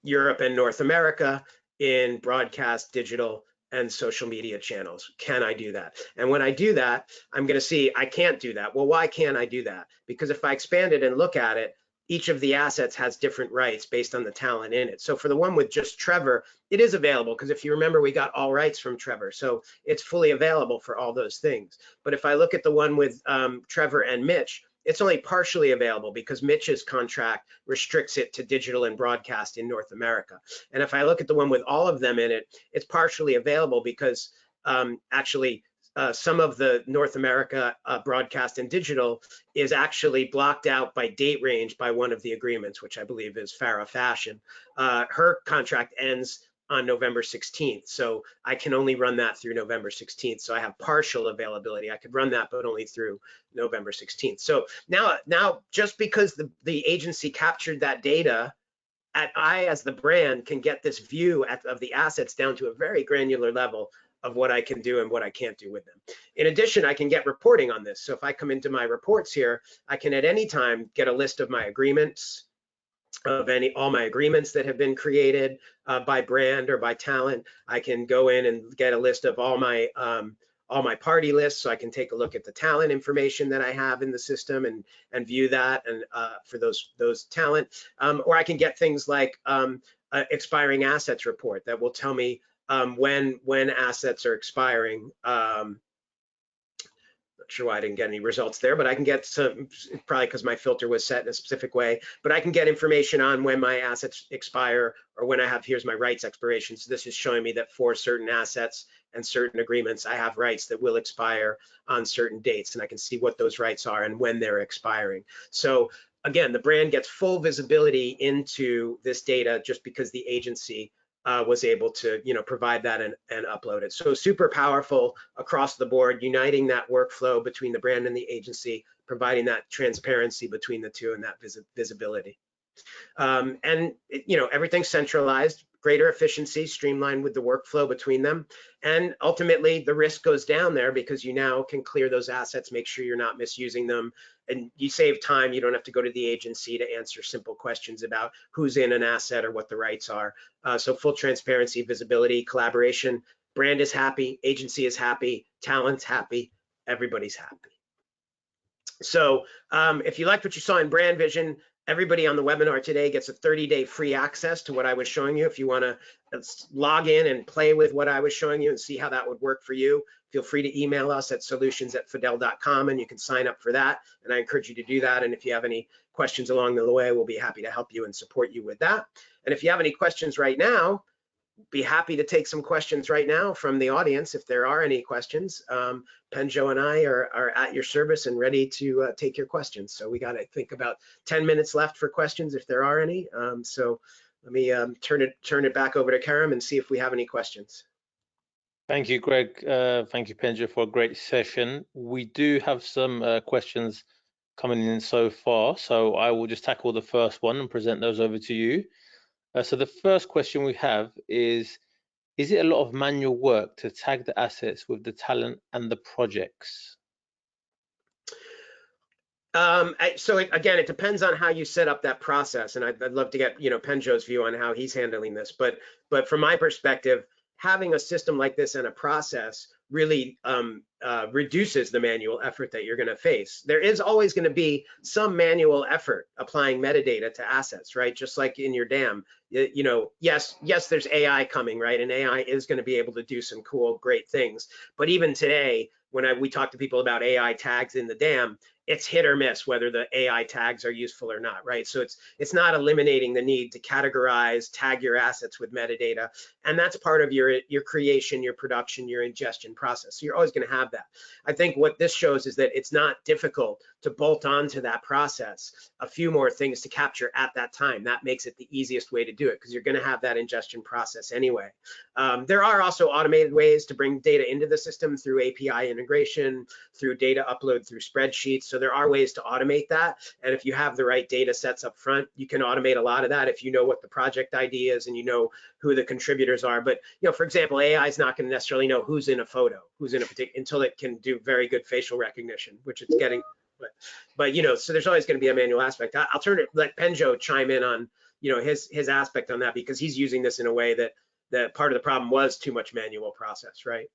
Europe and North America in broadcast, digital, and social media channels. Can I do that? And when I do that, I'm going to see I can't do that. Well, why can't I do that? Because if I expand it and look at it, each of the assets has different rights based on the talent in it. So for the one with just Trevor, it is available because if you remember, we got all rights from Trevor. So it's fully available for all those things. But if I look at the one with Trevor and Mitch, it's only partially available because Mitch's contract restricts it to digital and broadcast in North America. And if I look at the one with all of them in it, it's partially available because actually some of the North America broadcast and digital is actually blocked out by date range by one of the agreements, which I believe is Farah Fashion. Her contract ends on November 16th. So I can only run that through November 16th. So I have partial availability. I could run that, but only through November 16th. So now just because the agency captured that data, I, as the brand, can get this view of the assets down to a very granular level of what I can do and what I can't do with them. In addition, I can get reporting on this. So if I come into my reports here, I can at any time get a list of my agreements, of all my agreements that have been created by brand or by talent. I can go in and get a list of all my party lists, so I can take a look at the talent information that I have in the system and view that and for those talent. Or I can get things like expiring assets report that will tell me when assets are expiring. Not sure why I didn't get any results there, but I can get some, probably because my filter was set in a specific way, but I can get information on when my assets expire or when I have, here's my rights expiration. So this is showing me that for certain assets and certain agreements, I have rights that will expire on certain dates, and I can see what those rights are and when they're expiring. So again, the brand gets full visibility into this data just because the agency was able to, provide that and upload it. So super powerful across the board, uniting that workflow between the brand and the agency, providing that transparency between the two and that visibility. And everything's centralized, greater efficiency, streamlined with the workflow between them. And ultimately the risk goes down there because you now can clear those assets, make sure you're not misusing them, and you save time. You don't have to go to the agency to answer simple questions about who's in an asset or what the rights are. So full transparency, visibility, collaboration, brand is happy, agency is happy, talent's happy, everybody's happy. So if you liked what you saw in Brand Vision, everybody on the webinar today gets a 30-day free access to what I was showing you. If you want to log in and play with what I was showing you and see how that would work for you, feel free to email us at solutions@fadel.com and you can sign up for that. And I encourage you to do that. And if you have any questions along the way, we'll be happy to help you and support you with that. And if you have any questions right now, be happy to take some questions right now from the audience if there are any questions. Penjo and I are at your service and ready to take your questions. So we got, I think, about 10 minutes left for questions if there are any. So let me turn it back over to Karim and see if we have any questions. Thank you, Greg. Thank you, Penjo, for a great session. We do have some questions coming in so far, so I will just tackle the first one and present those over to you. So the first question we have is it a lot of manual work to tag the assets with the talent and the projects? So again, it depends on how you set up that process, and I'd love to get Penjo's view on how he's handling this. But from my perspective, having a system like this and a process really reduces the manual effort that you're going to face. There is always going to be some manual effort applying metadata to assets, right? Just like in your DAM, yes, there's AI coming, right? And AI is going to be able to do some cool, great things. But even today, when we talk to people about AI tags in the DAM, it's hit or miss whether the AI tags are useful or not, right? So it's not eliminating the need to categorize, tag your assets with metadata, and that's part of your creation, your production, your ingestion process. So you're always going to have that. I think what this shows is that it's not difficult to bolt onto that process a few more things to capture at that time. That makes it the easiest way to do it because you're going to have that ingestion process anyway. There are also automated ways to bring data into the system through API integration, through data upload through spreadsheets. So there are ways to automate that. And if you have the right data sets up front, you can automate a lot of that if you know what the project ID is and you know who the contributors are. But for example, AI is not going to necessarily know who's in a photo, who's in a particular, until it can do very good facial recognition, which it's getting. But so there's always going to be a manual aspect. I'll let Penjo chime in on his aspect on that, because he's using this in a way that part of the problem was too much manual process, right?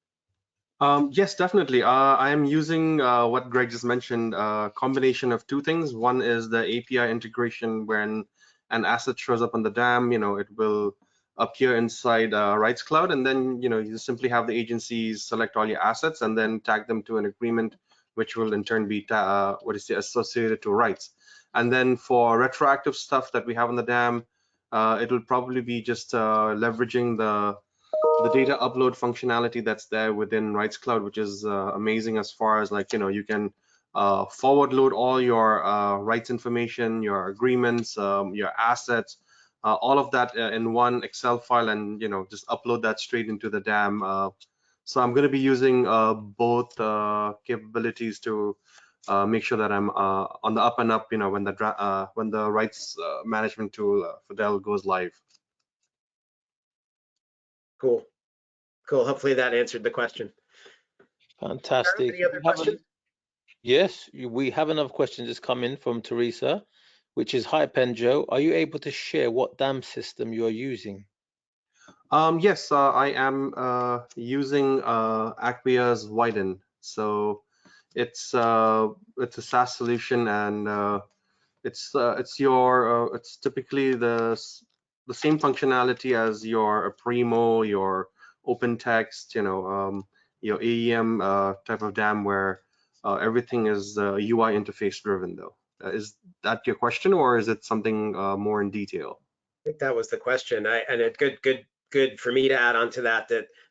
Yes, definitely. I am using what Greg just mentioned, a combination of two things. One is the API integration. When an asset shows up on the DAM, it will appear inside Rights Cloud, and then you simply have the agencies select all your assets and then tag them to an agreement, which will in turn be associated to rights. And then for retroactive stuff that we have on the DAM, it will probably be just leveraging the data upload functionality that's there within Rights Cloud, which is amazing as far as you can forward load all your rights information, your agreements, your assets, all of that in one Excel file, and just upload that straight into the DAM. So I'm going to be using both capabilities to make sure that I'm on the up and up, when the rights management tool FADEL goes live. Cool. Hopefully that answered the question. Fantastic. Any other questions? Yes, we have another question just come in from Teresa, which is, hi Penjo, are you able to share what DAM system you are using? Yes, I am using Acquia's Widen. So it's a SaaS solution, and it's typically the same functionality as your Primo, your OpenText, your AEM type of DAM, where everything is UI interface driven. Though, is that your question, or is it something more in detail? I think that was the question. And it's good for me to add on to that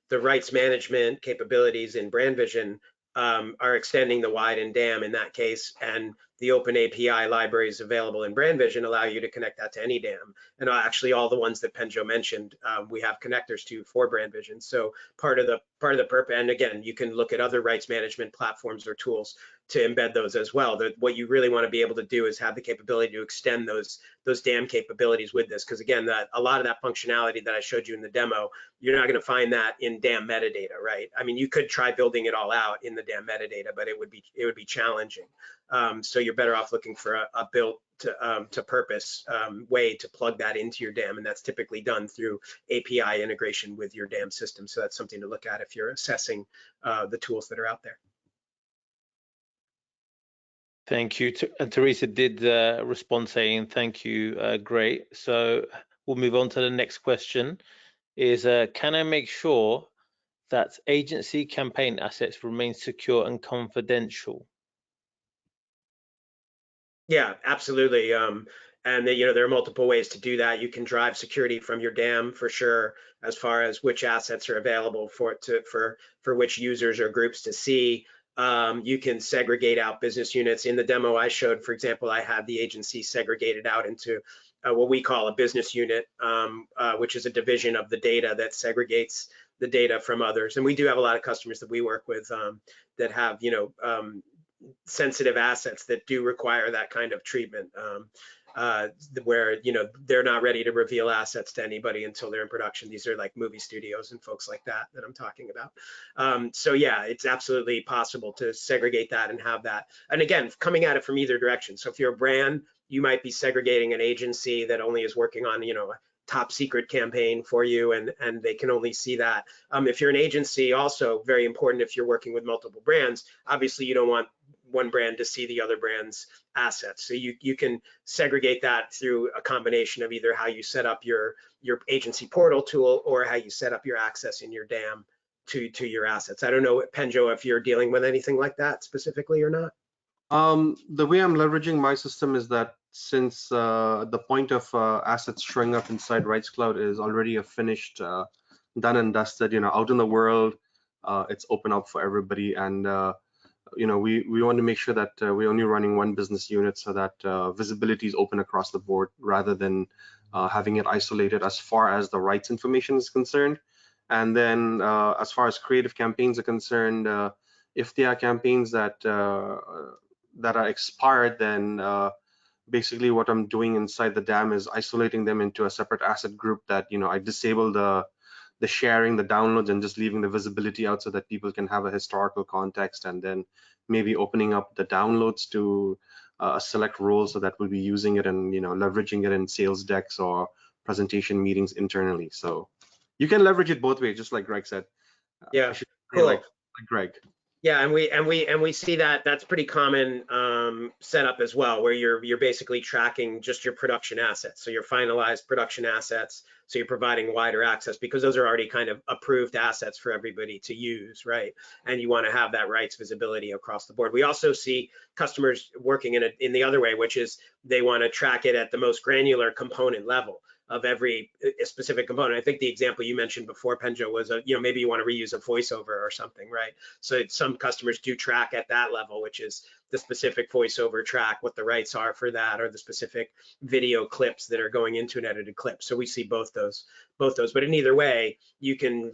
the rights management capabilities in Brand Vision are extending the Widen DAM in that case, and the open API libraries available in Brand Vision allow you to connect that to any dam. And actually all the ones that Penjo mentioned, we have connectors to for Brand Vision. So part of the purpose, and again, you can look at other rights management platforms or tools to embed those as well. What you really want to be able to do is have the capability to extend those dam capabilities with this, because again, a lot of that functionality that I showed you in the demo, you're not going to find that in dam metadata, right? I mean, you could try building it all out in the dam metadata, but it would be challenging. So you're better off looking for a built to purpose way to plug that into your dam, and that's typically done through API integration with your dam system. So that's something to look at if you're assessing the tools that are out there. Thank you. And Teresa did respond saying, thank you, great. So we'll move on to the next question is, can I make sure that agency campaign assets remain secure and confidential? Yeah, absolutely. And there are multiple ways to do that. You can drive security from your dam for sure, as far as which assets are available for which users or groups to see. You can segregate out business units. In the demo I showed, for example, I had the agency segregated out into what we call a business unit, which is a division of the data that segregates the data from others. And we do have a lot of customers that we work with that have, sensitive assets that do require that kind of treatment, where they're not ready to reveal assets to anybody until they're in production. These are like movie studios and folks like that I'm talking about. So yeah, it's absolutely possible to segregate that and have that. And again, coming at it from either direction. So if you're a brand, you might be segregating an agency that only is working on a top secret campaign for you, and they can only see that. If you're an agency, also very important, if you're working with multiple brands, obviously you don't want one brand to see the other brand's assets. So you can segregate that through a combination of either how you set up your agency portal tool or how you set up your access in your dam to your assets. I don't know, Penjo, if you're dealing with anything like that specifically or not. The way I'm leveraging my system is that since the point of assets showing up inside Rights Cloud is already a finished, done and dusted, out in the world, it's open up for everybody. And we want to make sure that we're only running one business unit so that visibility is open across the board rather than having it isolated as far as the rights information is concerned. And then as far as creative campaigns are concerned, if there are campaigns that are expired, then basically what I'm doing inside the dam is isolating them into a separate asset group that I disable the sharing, the downloads, and just leaving the visibility out so that people can have a historical context, and then maybe opening up the downloads to a select role so that we'll be using it and leveraging it in sales decks or presentation meetings internally. So you can leverage it both ways, just like Greg said. Yeah, I should say cool. like Greg. Yeah, and we see that that's pretty common setup as well, where you're basically tracking just your production assets, so your finalized production assets. So you're providing wider access because those are already kind of approved assets for everybody to use, right? And you want to have that rights visibility across the board. We also see customers working in the other way, which is they want to track it at the most granular component level of every specific component. I think the example you mentioned before, Penjo, was maybe you want to reuse a voiceover or something, right? So some customers do track at that level, which is the specific voiceover track, what the rights are for that, or the specific video clips that are going into an edited clip. So we see both those. But in either way, you can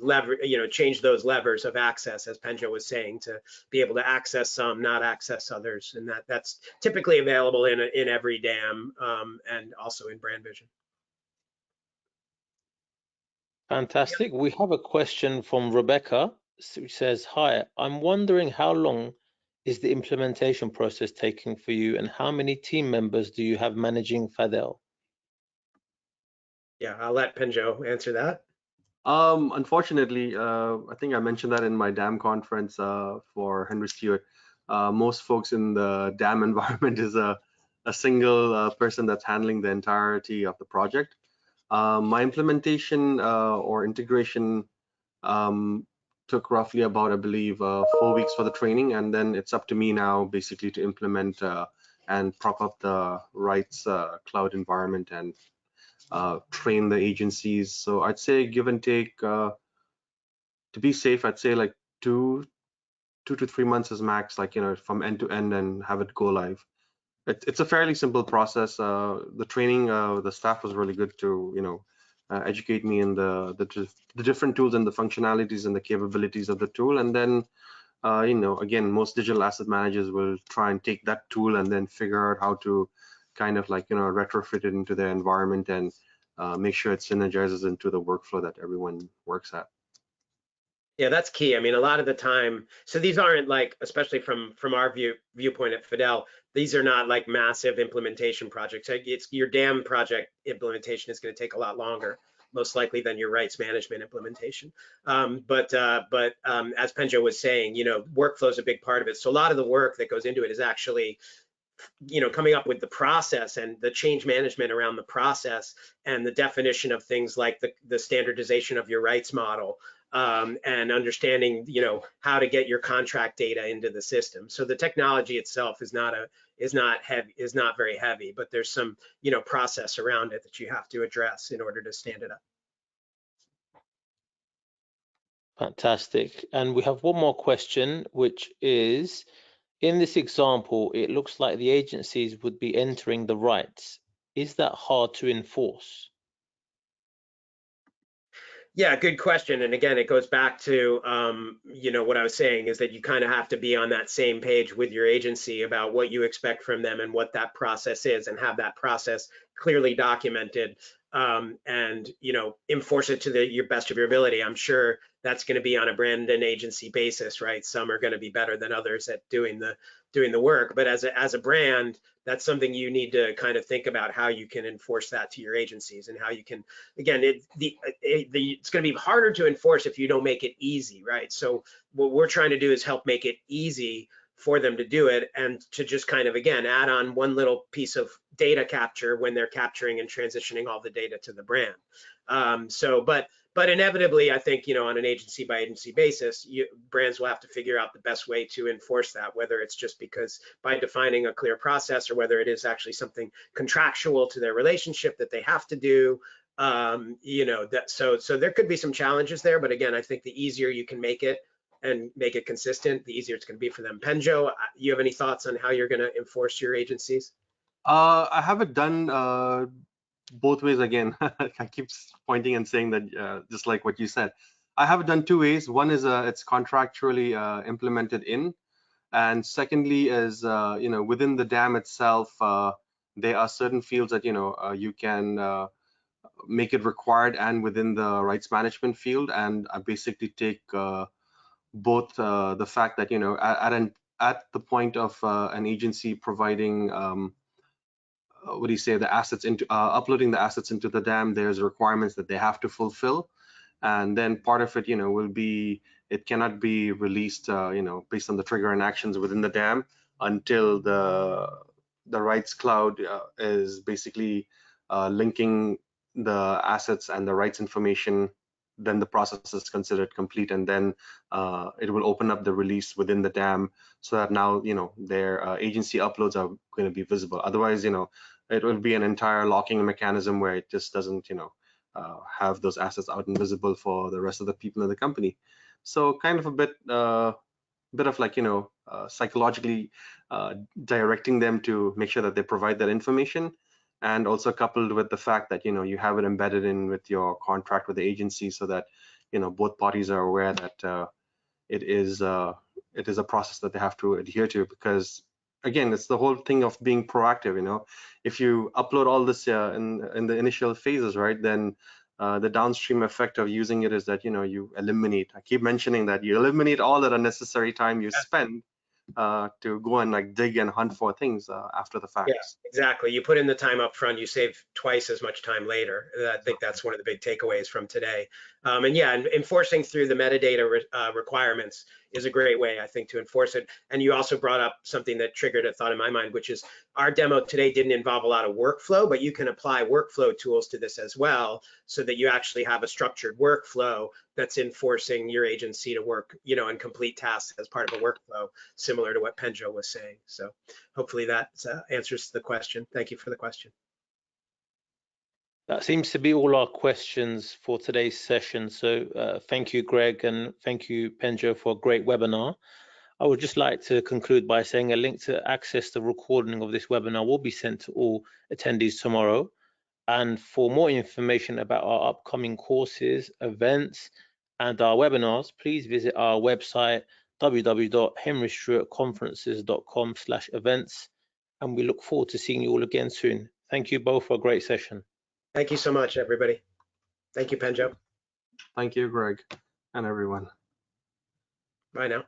change those levers of access, as Penjo was saying, to be able to access some, not access others, and that's typically available in every dam and also in Brand Vision. Fantastic. We have a question from Rebecca, who says, hi, I'm wondering how long is the implementation process taking for you, and how many team members do you have managing FADEL? Yeah, I'll let Penjo answer that. Unfortunately, I think I mentioned that in my DAM conference for Henry Stewart. Most folks in the DAM environment is a single person that's handling the entirety of the project. My implementation or integration took roughly about, I believe, 4 weeks for the training, and then it's up to me now basically to implement and prop up the rights cloud environment and train the agencies. So I'd say give and take, to be safe, I'd say like 2 to 3 months is max, like from end to end and have it go live. It's a fairly simple process. The training, the staff was really good to, educate me in the different tools and the functionalities and the capabilities of the tool. And then, again, most digital asset managers will try and take that tool and then figure out how to kind of like, retrofit it into their environment and make sure it synergizes into the workflow that everyone works at. Yeah, that's key. I mean, a lot of the time, so these aren't like, especially from our viewpoint at FADEL, these are not like massive implementation projects. It's your DAM project implementation is going to take a lot longer, most likely, than your rights management implementation. But as Penjo was saying, workflow is a big part of it. So a lot of the work that goes into it is actually coming up with the process and the change management around the process and the definition of things like the standardization of your rights model, and understanding, how to get your contract data into the system. So the technology itself is not very heavy, but there's some, process around it that you have to address in order to stand it up. Fantastic. And we have one more question, which is, in this example, it looks like the agencies would be entering the rights. Is that hard to enforce? Yeah, good question. And again, it goes back to, what I was saying is that you kind of have to be on that same page with your agency about what you expect from them and what that process is, and have that process clearly documented, and, enforce it to your best of your ability. I'm sure that's going to be on a brand and agency basis, right? Some are going to be better than others at doing the work, but as a brand, that's something you need to kind of think about, how you can enforce that to your agencies, and how you can, again, it's going to be harder to enforce if you don't make it easy, right? So what we're trying to do is help make it easy for them to do it, and to just kind of, again, add on one little piece of data capture when they're capturing and transitioning all the data to the brand. But inevitably, I think, on an agency by agency basis, brands will have to figure out the best way to enforce that, whether it's just because by defining a clear process, or whether it is actually something contractual to their relationship that they have to do. So there could be some challenges there, but again, I think the easier you can make it and make it consistent, the easier it's going to be for them. Penjo, you have any thoughts on how you're going to enforce your agencies? I have it done both ways again. I keep pointing and saying that, just like what you said. I have it done two ways. One is it's contractually implemented in, and secondly is within the dam itself, there are certain fields that you can make it required and within the rights management field. And I basically take both the fact that at the point of an agency providing what do you say, the assets into uploading the assets into the dam, there's requirements that they have to fulfill, and then part of it will be, it cannot be released based on the trigger and actions within the dam until the rights cloud is basically linking the assets and the rights information. Then the process is considered complete, and then it will open up the release within the dam, so that now their agency uploads are going to be visible. Otherwise it will be an entire locking mechanism where it just doesn't have those assets out and visible for the rest of the people in the company. So kind of a bit of like psychologically directing them to make sure that they provide that information, and also coupled with the fact that you have it embedded in with your contract with the agency, so that both parties are aware that it is a process that they have to adhere to. Because again, it's the whole thing of being proactive. If you upload all this in the initial phases, right, then the downstream effect of using it is that you eliminate, I keep mentioning that, you eliminate all that unnecessary time you spend to go and like dig and hunt for things after the fact. Yeah, exactly. You put in the time up front, you save twice as much time later. I think that's one of the big takeaways from today. And yeah, enforcing through the metadata requirements is a great way, I think, to enforce it. And you also brought up something that triggered a thought in my mind, which is our demo today didn't involve a lot of workflow, but you can apply workflow tools to this as well, so that you actually have a structured workflow that's enforcing your agency to work, and complete tasks as part of a workflow, similar to what Penjo was saying. So hopefully that answers the question. Thank you for the question. That seems to be all our questions for today's session. So thank you, Gregg, and thank you, Penjo, for a great webinar. I would just like to conclude by saying a link to access the recording of this webinar will be sent to all attendees tomorrow. And for more information about our upcoming courses, events, and our webinars, please visit our website, www.henrystewartconferences.com/events. And we look forward to seeing you all again soon. Thank you both for a great session. Thank you so much, everybody. Thank you, Penjo. Thank you, Greg, and everyone. Bye now.